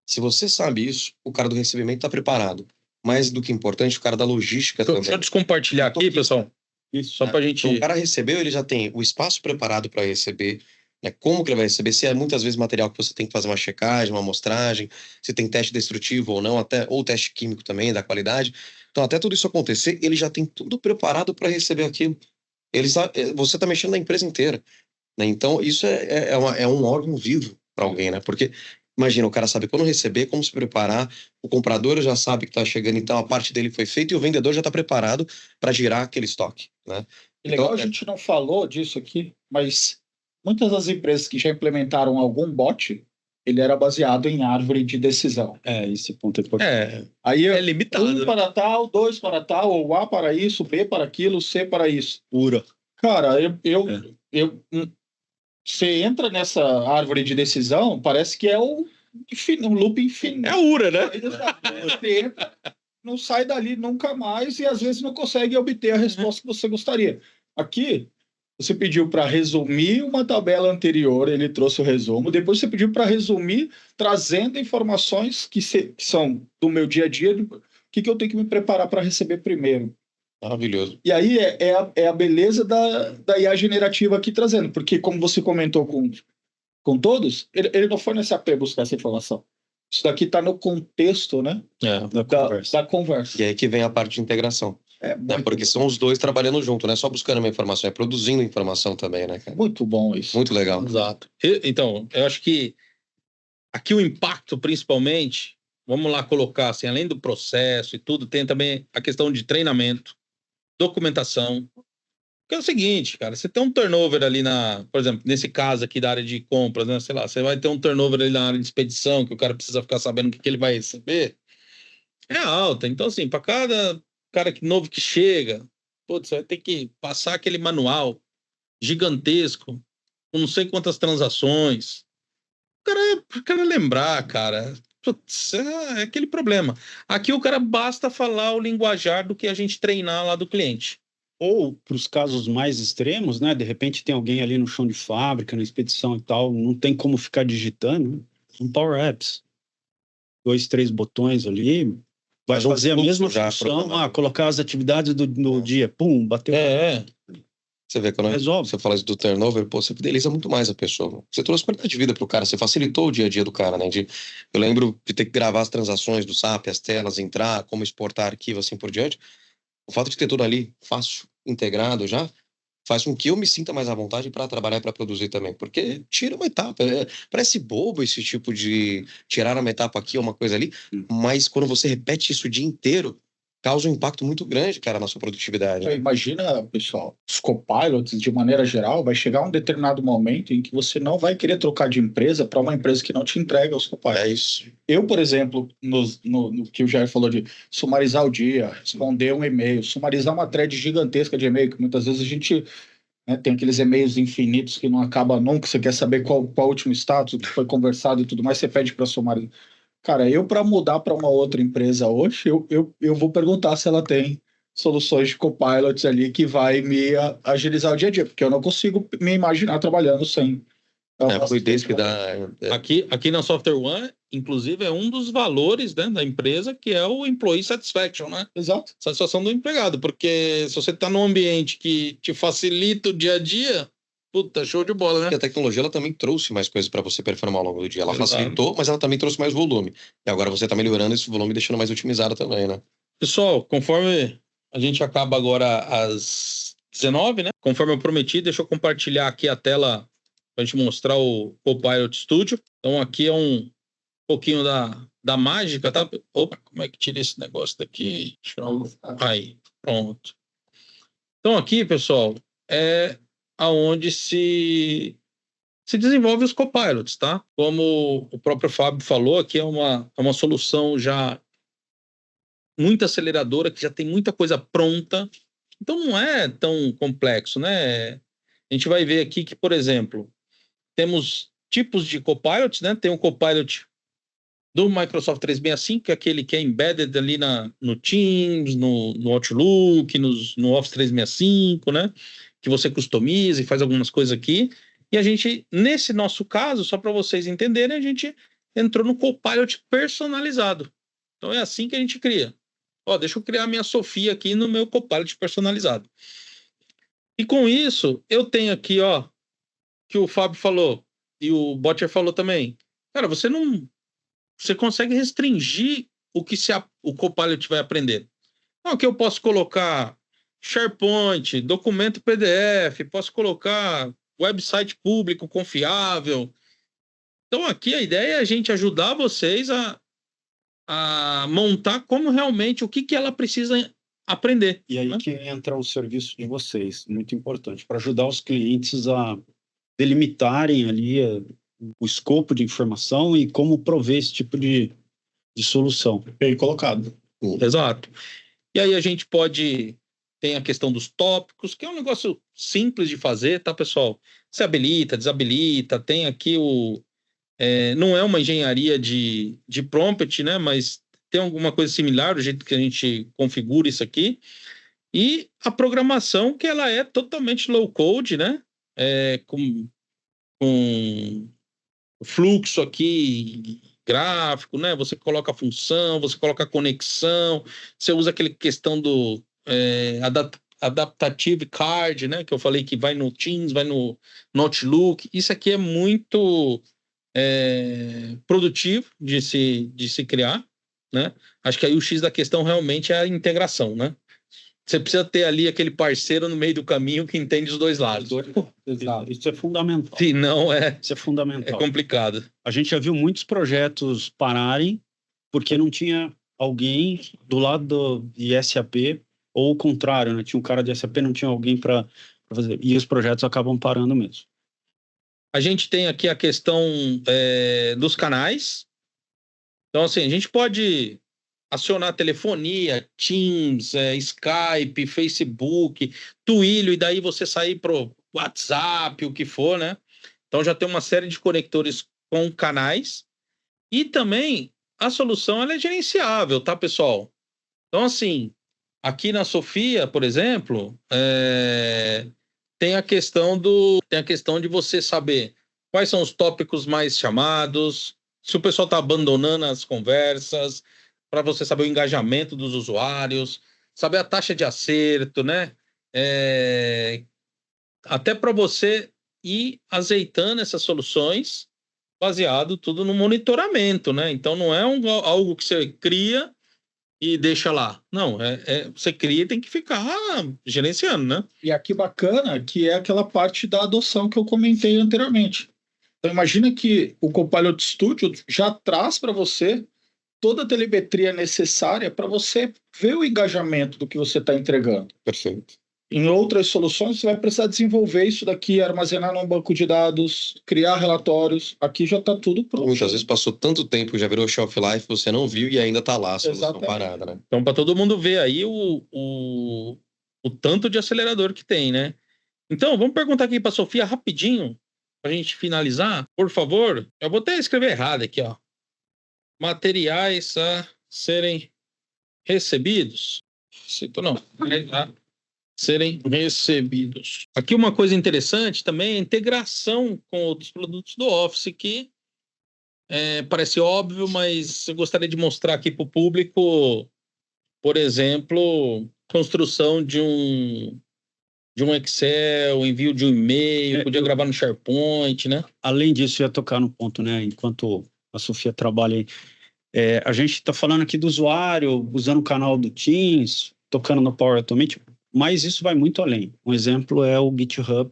Speaker 4: Se você sabe isso, o cara do recebimento está preparado. Mais do que importante, o cara da logística também.
Speaker 1: Deixa eu descompartilhar aqui, pessoal. Isso, só pra gente...
Speaker 4: Então, o cara recebeu, ele já tem o espaço preparado para receber, né? Como que ele vai receber, se é muitas vezes material que você tem que fazer uma checagem, uma amostragem, se tem teste destrutivo ou não, ou teste químico também, da qualidade. Então, até tudo isso acontecer, ele já tem tudo preparado para receber aquilo. Você está mexendo na empresa inteira, né? Então, isso é um órgão vivo para alguém, né? Porque... Imagina, o cara sabe quando receber, como se preparar, o comprador já sabe que está chegando, então a parte dele foi feita e o vendedor já está preparado para girar aquele estoque, né?
Speaker 3: Legal, então, a gente não falou disso aqui, mas muitas das empresas que já implementaram algum bot, ele era baseado em árvore de decisão.
Speaker 2: Esse ponto é importante.
Speaker 3: Aí
Speaker 1: é limitado.
Speaker 3: 1 para tal, 2 para tal, ou A para isso, B para aquilo, C para isso.
Speaker 2: Pura.
Speaker 3: Cara, você entra nessa árvore de decisão, parece que é um loop infinito.
Speaker 1: É a URA, né?
Speaker 3: Você entra, não sai dali nunca mais e às vezes não consegue obter a resposta que você gostaria. Aqui, você pediu para resumir uma tabela anterior, ele trouxe o resumo. Depois você pediu para resumir, trazendo informações que são do meu dia a dia, o que eu tenho que me preparar para receber primeiro.
Speaker 4: Maravilhoso.
Speaker 3: E aí é a beleza da IA generativa aqui trazendo, porque como você comentou com todos, ele não foi no SAP buscar essa informação. Isso daqui está no contexto, né, da conversa.
Speaker 4: E aí que vem a parte de integração.
Speaker 3: Muito
Speaker 4: Porque
Speaker 3: bom.
Speaker 4: são os dois trabalhando junto, não é só buscando uma informação, é produzindo informação também, né, cara?
Speaker 3: Muito bom isso.
Speaker 4: Muito legal.
Speaker 1: Exato. Então, eu acho que aqui o impacto, principalmente, vamos lá colocar, assim, além do processo e tudo, tem também a questão de treinamento, documentação. Porque é o seguinte, cara, você tem um turnover ali por exemplo, nesse caso aqui da área de compras, né, sei lá, você vai ter um turnover ali na área de expedição, que o cara precisa ficar sabendo o que ele vai receber, é alta. Então, assim, para cada cara novo que chega, putz, você vai ter que passar aquele manual gigantesco, com não sei quantas transações. O cara lembrar, cara. Putz, é aquele problema. Aqui o cara basta falar o linguajar do que a gente treinar lá do cliente.
Speaker 2: Ou, para os casos mais extremos, né? De repente tem alguém ali no chão de fábrica, na expedição e tal, não tem como ficar digitando, né? São Power Apps. 2, 3 botões ali, vai
Speaker 4: Mas um
Speaker 2: fazer a
Speaker 4: fluxo
Speaker 2: mesma
Speaker 4: já
Speaker 2: função,
Speaker 4: programado.
Speaker 2: colocar as atividades do dia, pum, bateu.
Speaker 4: Você vê, quando
Speaker 2: Resolve.
Speaker 4: você fala isso do turnover, pô, você fideliza muito mais a pessoa. Você trouxe qualidade de vida pro cara, você facilitou o dia a dia do cara, né? Eu lembro de ter que gravar as transações do SAP, as telas, entrar, como exportar arquivo, assim por diante. O fato de ter tudo ali fácil, integrado já, faz com que eu me sinta mais à vontade para trabalhar e para produzir também. Porque tira uma etapa. Parece bobo esse tipo de tirar uma etapa aqui ou uma coisa ali, mas quando você repete isso o dia inteiro, causa um impacto muito grande, cara, na sua produtividade.
Speaker 3: Imagina, pessoal, os copilots, de maneira geral, vai chegar um determinado momento em que você não vai querer trocar de empresa para uma empresa que não te entrega os copilots.
Speaker 4: É isso.
Speaker 3: Eu, por exemplo, no que o Jair falou de sumarizar o dia, responder um e-mail, sumarizar uma thread gigantesca de e-mail, que muitas vezes a gente, né, tem aqueles e-mails infinitos que não acaba nunca, você quer saber qual o último status, o que foi conversado e tudo mais, você pede para sumarizar. Cara, eu para mudar para uma outra empresa hoje, eu vou perguntar se ela tem soluções de copilots ali que vai me agilizar o dia a dia, porque eu não consigo me imaginar trabalhando sem.
Speaker 4: A fluidez que dá.
Speaker 1: Aqui na Software One, inclusive, é um dos valores, né, da empresa, que é o Employee Satisfaction, né?
Speaker 3: Exato.
Speaker 1: Satisfação do empregado, porque se você está num ambiente que te facilita o dia a dia, puta, show de bola,
Speaker 4: Porque
Speaker 1: né?
Speaker 4: a tecnologia ela também trouxe mais coisas para você performar ao longo do dia. Ela
Speaker 1: Exato.
Speaker 4: facilitou, mas ela também trouxe mais volume. E agora você está melhorando esse volume e deixando mais otimizado também, né?
Speaker 1: Pessoal, conforme a gente acaba agora às 19, né? Conforme eu prometi, deixa eu compartilhar aqui a tela para a gente mostrar o Copilot Studio. Então aqui é um pouquinho da mágica, tá? Opa, como é que tira esse negócio daqui? Aí, pronto. Então aqui, pessoal, é aonde se desenvolve os copilots, tá? Como o próprio Fábio falou, aqui é uma solução já muito aceleradora, que já tem muita coisa pronta, então não é tão complexo, né? A gente vai ver aqui que, por exemplo, temos tipos de copilots, né? Tem um copilot do Microsoft 365, que é aquele que é embedded ali no Teams, no Outlook, no Office 365, né? Que você customiza e faz algumas coisas aqui. E a gente, nesse nosso caso, só para vocês entenderem, a gente entrou no Copilot personalizado. Então é assim que a gente cria. Ó, deixa eu criar minha Sofia aqui no meu Copilot personalizado. E com isso, eu tenho aqui, ó, que o Fábio falou e o Botcher falou também. Cara, você consegue restringir o que o Copilot vai aprender. Então, aqui eu posso colocar SharePoint, documento PDF, posso colocar website público confiável. Então, aqui a ideia é a gente ajudar vocês a montar como realmente, o que ela precisa aprender.
Speaker 2: E aí,
Speaker 1: né?
Speaker 2: que entra o serviço de vocês, muito importante, para ajudar os clientes a delimitarem ali o escopo de informação e como prover esse tipo de solução.
Speaker 3: Bem colocado.
Speaker 1: Exato. E aí a gente pode tem a questão dos tópicos, que é um negócio simples de fazer, tá, pessoal? Você habilita, desabilita, tem aqui não é uma engenharia de prompt, né? Mas tem alguma coisa similar, o jeito que a gente configura isso aqui. E a programação, que ela é totalmente low code, né? Com fluxo aqui gráfico, né? Você coloca a função, você coloca a conexão, você usa aquela questão do Adaptative Card, né? Que eu falei que vai no Teams, vai no Notebook. Isso aqui é muito produtivo de se criar, né? Acho que aí o X da questão realmente é a integração, né? Você precisa ter ali aquele parceiro no meio do caminho que entende os dois lados.
Speaker 2: Exato. Isso é fundamental.
Speaker 1: Se não,
Speaker 2: Isso é fundamental.
Speaker 1: é complicado.
Speaker 2: A gente já viu muitos projetos pararem porque não tinha alguém do lado de SAP, ou o contrário, né? Tinha um cara de SAP, não tinha alguém para fazer. E os projetos acabam parando mesmo.
Speaker 1: A gente tem aqui a questão dos canais. Então, assim, a gente pode acionar telefonia, Teams, Skype, Facebook, Twilio, e daí você sair pro WhatsApp, o que for, né? Então já tem uma série de conectores com canais. E também a solução ela é gerenciável, tá, pessoal? Então, assim, aqui na Sofia, por exemplo, tem a questão de você saber quais são os tópicos mais chamados, se o pessoal está abandonando as conversas, para você saber o engajamento dos usuários, saber a taxa de acerto, né? Até para você ir azeitando essas soluções baseado tudo no monitoramento, né? Então não é algo que você cria e deixa lá. Não, você cria e tem que ficar gerenciando, né?
Speaker 3: E aqui bacana que é aquela parte da adoção que eu comentei anteriormente. Então imagina que o Copilot Studio já traz para você toda a telemetria necessária para você ver o engajamento do que você está entregando.
Speaker 4: Perfeito.
Speaker 3: Em outras soluções, você vai precisar desenvolver isso daqui, armazenar num banco de dados, criar relatórios. Aqui já está tudo pronto.
Speaker 4: Muitas vezes passou tanto tempo, já virou shelf life, você não viu e ainda está lá a solução
Speaker 3: Exatamente.
Speaker 4: parada, né?
Speaker 1: Então, para todo mundo ver aí o tanto de acelerador que tem, né? Então, vamos perguntar aqui para a Sofia rapidinho, para a gente finalizar. Por favor, eu vou até escrever errado aqui, ó. Materiais a serem recebidos. Cito não. Serem recebidos. Aqui uma coisa interessante também é a integração com outros produtos do Office, que parece óbvio, mas eu gostaria de mostrar aqui para o público, por exemplo, construção de um Excel, envio de um e-mail, podia gravar no SharePoint, né?
Speaker 2: Além disso, eu ia tocar no ponto, né? Enquanto a Sofia trabalha aí, a gente está falando aqui do usuário, usando o canal do Teams, tocando no Power Automate, mas isso vai muito além. Um exemplo é o GitHub,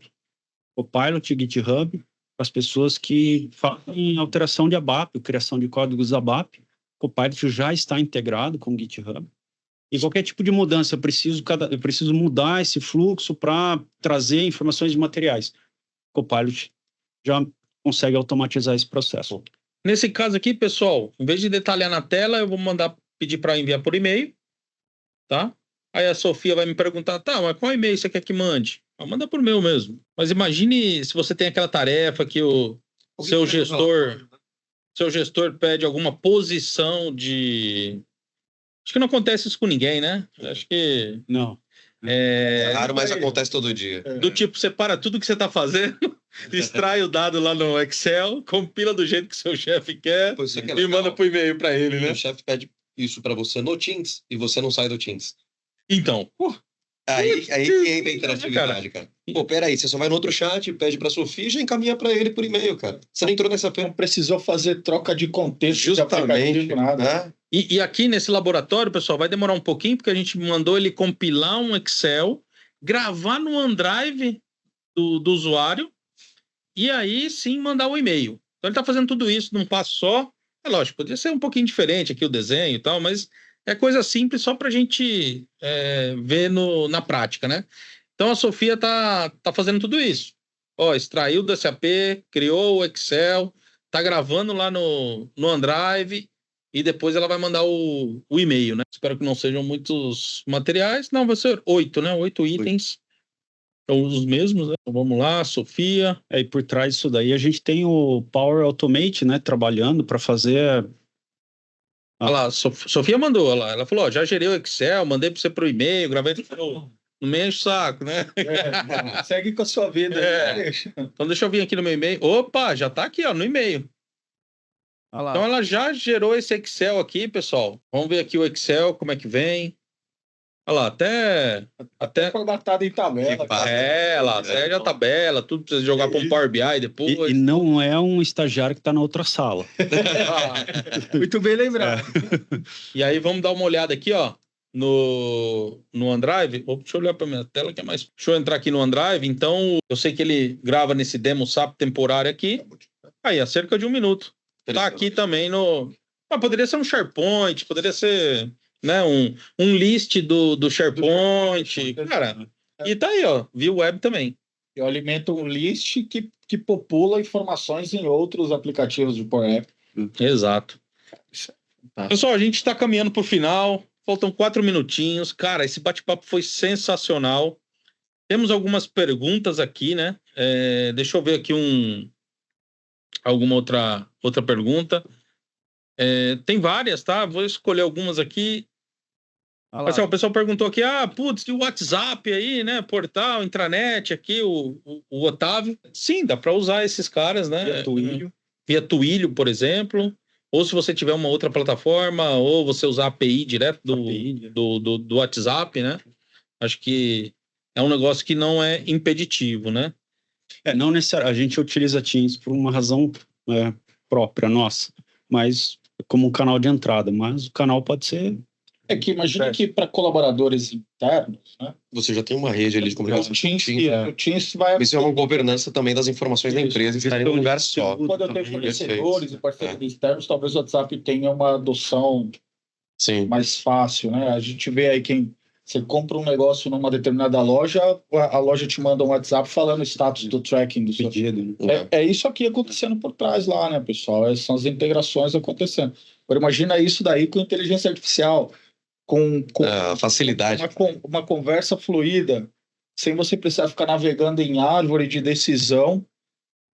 Speaker 2: o Pilot GitHub, para as pessoas que fazem alteração de ABAP, criação de códigos ABAP. O Pilot já está integrado com o GitHub. E qualquer tipo de mudança, eu preciso mudar esse fluxo para trazer informações de materiais. O Copilot já consegue automatizar esse processo.
Speaker 1: Nesse caso aqui, pessoal, em vez de detalhar na tela, eu vou pedir para enviar por e-mail, tá? Aí a Sofia vai me perguntar, tá, mas qual e-mail você quer que mande? Manda por e-mail mesmo. Mas imagine se você tem aquela tarefa que o seu gestor pede alguma posição de... Acho que não acontece isso com ninguém, né? Acho que...
Speaker 2: Não.
Speaker 4: É raro, mas acontece todo dia.
Speaker 1: Do tipo, separa tudo que você está fazendo, extrai o dado lá no Excel, compila do jeito que seu chefe quer e manda por e-mail para ele, né?
Speaker 4: O chefe pede isso para você no Teams e você não sai do Teams.
Speaker 1: Então,
Speaker 4: aí que entra a interatividade, cara. Pô, peraí, você só vai no outro chat, pede pra Sofia e já encaminha pra ele por e-mail, cara. Você não entrou nessa
Speaker 3: Não precisou fazer troca de contexto.
Speaker 4: Justamente,
Speaker 3: de nada.
Speaker 4: né?
Speaker 1: E aqui nesse laboratório, pessoal, vai demorar um pouquinho, porque a gente mandou ele compilar um Excel, gravar no OneDrive do usuário, e aí sim mandar o e-mail. Então ele está fazendo tudo isso num passo só. É lógico, poderia ser um pouquinho diferente aqui o desenho e tal, mas é coisa simples só para a gente ver na prática, né? Então a Sofia tá fazendo tudo isso. Ó, extraiu do SAP, criou o Excel, tá gravando lá no OneDrive e depois ela vai mandar o e-mail, né? Espero que não sejam muitos materiais. Não, vai ser 8, né? 8 itens. São os mesmos, né? Então, vamos lá, Sofia.
Speaker 2: E por trás disso daí a gente tem o Power Automate, né? Trabalhando para fazer.
Speaker 1: Olha lá, Sofia mandou, olha lá. Ela falou, ó, já gerei o Excel, mandei para você pro e-mail, gravei. Não me enche o saco, né?
Speaker 3: Segue com a sua vida.
Speaker 1: Então deixa eu vir aqui no meu e-mail. Opa, já tá aqui, ó, no e-mail.
Speaker 2: Olha lá.
Speaker 1: Então ela já gerou esse Excel aqui, pessoal. Vamos ver aqui o Excel, como é que vem. Olha lá, até
Speaker 3: Formatado em tabela.
Speaker 1: lá, até já tabela, tudo precisa jogar para um Power BI depois.
Speaker 2: E não é um estagiário que está na outra sala.
Speaker 3: Muito bem lembrado.
Speaker 1: E aí vamos dar uma olhada aqui, ó, no OneDrive. Deixa eu olhar para minha tela que é mais. Deixa eu entrar aqui no OneDrive. Então, eu sei que ele grava nesse demo SAP temporário aqui. Aí, há cerca de 1 minuto. Tá aqui também no. Poderia ser um SharePoint, poderia ser, né, um list do SharePoint. Cara, e tá aí, ó, via web também.
Speaker 3: Eu alimento um list que popula informações em outros aplicativos de Power App.
Speaker 1: Exato. Pessoal, a gente está caminhando para o final. Faltam 4 minutinhos. Cara, esse bate-papo foi sensacional. Temos algumas perguntas aqui, né? Deixa eu ver aqui alguma outra pergunta. Tem várias, tá? Vou escolher algumas aqui. O pessoal perguntou aqui, putz, e o WhatsApp aí, né? Portal, intranet aqui, o Otávio. Sim, dá para usar esses caras, né? Via Twilio, por exemplo. Ou se você tiver uma outra plataforma, ou você usar a API direto do WhatsApp, né? Acho que é um negócio que não é impeditivo, né?
Speaker 2: Não necessariamente. A gente utiliza Teams por uma razão própria nossa, mas como um canal de entrada. Mas o canal pode ser...
Speaker 3: que imagina que para colaboradores internos, né?
Speaker 4: Você já tem uma rede ali de comunicação.
Speaker 3: O Teams vai...
Speaker 4: Isso é uma governança também das informações da empresa estarem num lugar só.
Speaker 3: Quando eu tenho fornecedores e parceiros externos, talvez o WhatsApp tenha uma adoção mais fácil, né? A gente vê aí você compra um negócio numa determinada loja, a loja te manda um WhatsApp falando o status do tracking do seu
Speaker 2: pedido.
Speaker 3: É isso aqui acontecendo por trás lá, né, pessoal? São as integrações acontecendo. Agora imagina isso daí com inteligência artificial, com
Speaker 4: facilidade.
Speaker 3: Uma conversa fluida, sem você precisar ficar navegando em árvore de decisão,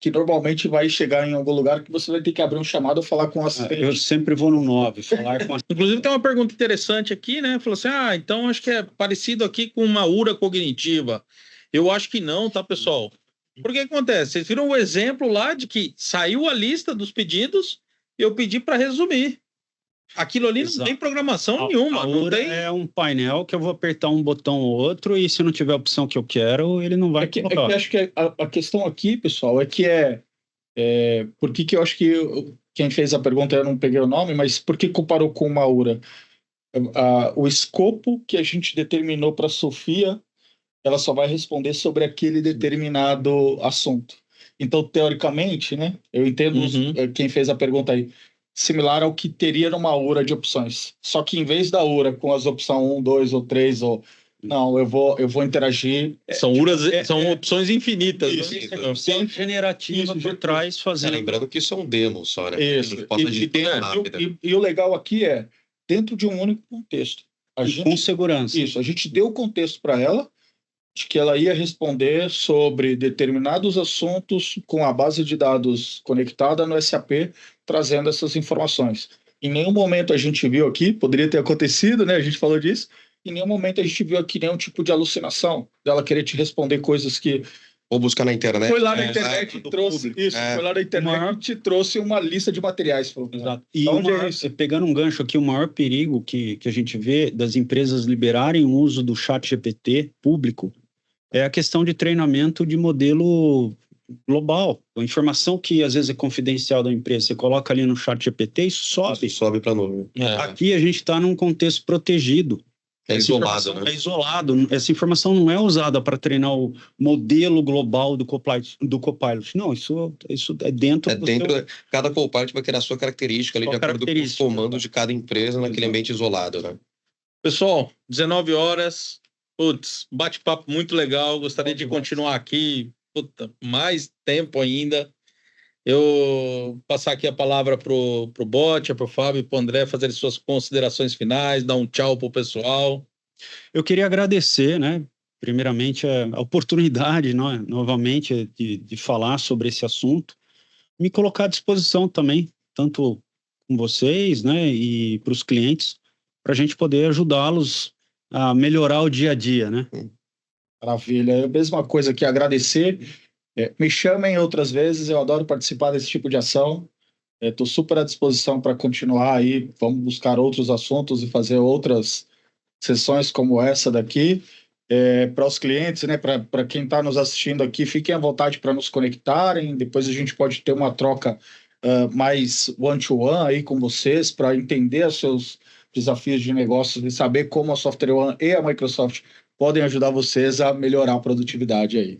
Speaker 3: que normalmente vai chegar em algum lugar que você vai ter que abrir um chamado ou falar com o assistente.
Speaker 2: Eu sempre vou no 9, falar com
Speaker 1: Inclusive tem uma pergunta interessante aqui, né? Falou assim, então acho que é parecido aqui com uma URA cognitiva. Eu acho que não, tá, pessoal? Porque acontece? Vocês viram o exemplo lá de que saiu a lista dos pedidos e eu pedi para resumir. Aquilo ali não tem programação nenhuma.
Speaker 2: Não tem... É um painel que eu vou apertar um botão ou outro e se não tiver a opção que eu quero, ele não vai colocar.
Speaker 3: Acho que a questão aqui, pessoal, é que por que eu acho que quem fez a pergunta, eu não peguei o nome, mas por que comparou com uma URA? O escopo que a gente determinou para a Sofia, ela só vai responder sobre aquele determinado assunto. Então, teoricamente, né, eu entendo quem fez a pergunta aí, similar ao que teria numa URA de opções. Só que em vez da URA com as opções 1, 2 ou 3, não, eu vou interagir.
Speaker 1: São são opções infinitas.
Speaker 2: Isso, né? Opção generativa por trás fazendo.
Speaker 4: Lembrando que isso é um demo só, né?
Speaker 3: Isso. E o legal aqui é dentro de um único contexto.
Speaker 2: Com segurança.
Speaker 3: Isso. A gente deu o contexto para ela de que ela ia responder sobre determinados assuntos com a base de dados conectada no SAP, trazendo essas informações. Em nenhum momento a gente viu aqui, poderia ter acontecido, né? A gente falou disso. Em nenhum momento a gente viu aqui nenhum tipo de alucinação, dela querer te responder coisas que...
Speaker 4: Ou buscar na internet.
Speaker 3: Foi lá na internet e trouxe isso. Foi lá na internet e te trouxe uma lista de materiais.
Speaker 2: Exato. E pegando um gancho aqui, o maior perigo que a gente vê das empresas liberarem o uso do chat GPT público é a questão de treinamento de modelo global. A informação que às vezes é confidencial da empresa, você coloca ali no chat GPT, isso sobe.
Speaker 4: Isso sobe para a nuvem.
Speaker 2: Aqui a gente está num contexto protegido.
Speaker 4: É isolado, né?
Speaker 2: É isolado. Essa informação não é usada para treinar o modelo global do Copilot. Não, isso é dentro...
Speaker 4: Cada Copilot vai ter a sua característica ali, de acordo com os comandos de cada empresa naquele ambiente isolado, né?
Speaker 1: Pessoal, 19 horas. Putz, bate-papo muito legal. Gostaria de continuar aqui mais tempo ainda. Eu passar aqui a palavra pro Botia, pro Fábio e pro André fazerem suas considerações finais, dar um tchau pro pessoal.
Speaker 2: Eu queria agradecer, né, primeiramente a oportunidade, novamente, de falar sobre esse assunto, me colocar à disposição também, tanto com vocês, né, e para os clientes, para a gente poder ajudá-los a melhorar o dia a dia, né?
Speaker 3: Maravilha. É a mesma coisa que agradecer. Me chamem outras vezes, eu adoro participar desse tipo de ação. Estou super à disposição para continuar aí. Vamos buscar outros assuntos e fazer outras sessões como essa daqui. Para os clientes, né, para quem está nos assistindo aqui, fiquem à vontade para nos conectarem. Depois a gente pode ter uma troca mais one-to-one aí com vocês para entender os seus desafios de negócios e saber como a Software One e a Microsoft podem ajudar vocês a melhorar a produtividade aí.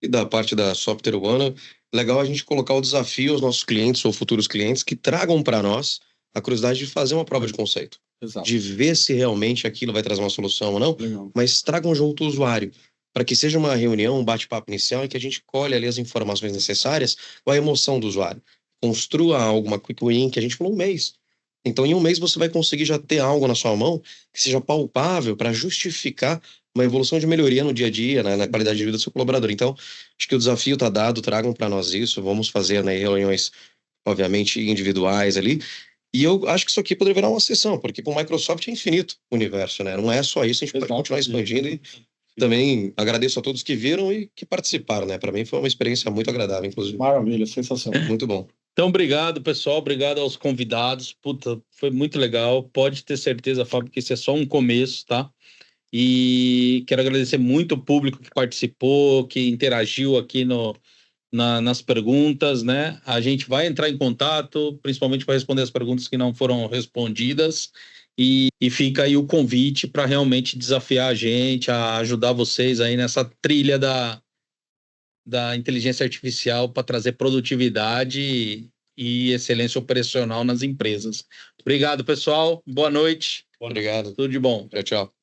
Speaker 4: E da parte da Software One, legal a gente colocar o desafio aos nossos clientes ou futuros clientes que tragam para nós a curiosidade de fazer uma prova de conceito.
Speaker 3: Exato.
Speaker 4: De ver se realmente aquilo vai trazer uma solução ou não,
Speaker 3: Legal.
Speaker 4: mas tragam junto o usuário, para que seja uma reunião, um bate-papo inicial em que a gente colhe ali as informações necessárias com a emoção do usuário. Construa alguma quick win que a gente falou um mês. Então, em um mês você vai conseguir já ter algo na sua mão que seja palpável para justificar uma evolução de melhoria no dia a dia, né, na qualidade de vida do seu colaborador. Então, acho que o desafio está dado, tragam para nós isso, vamos fazer, né, reuniões, obviamente, individuais ali. E eu acho que isso aqui poderia virar uma sessão, porque com o Microsoft é infinito o universo, né? Não é só isso, a gente pode continuar expandindo. E também agradeço a todos que viram e que participaram, né? Para mim foi uma experiência muito agradável, inclusive.
Speaker 3: Maravilha, sensacional.
Speaker 4: Muito bom.
Speaker 1: Então, obrigado, pessoal. Obrigado aos convidados. Puta, foi muito legal. Pode ter certeza, Fábio, que isso é só um começo, tá? E quero agradecer muito o público que participou, que interagiu aqui nas perguntas, né? A gente vai entrar em contato, principalmente para responder as perguntas que não foram respondidas. E fica aí o convite para realmente desafiar a gente, a ajudar vocês aí nessa trilha da inteligência artificial para trazer produtividade e excelência operacional nas empresas. Obrigado, pessoal. Boa noite.
Speaker 4: Obrigado.
Speaker 1: Tudo de bom.
Speaker 4: Tchau, tchau.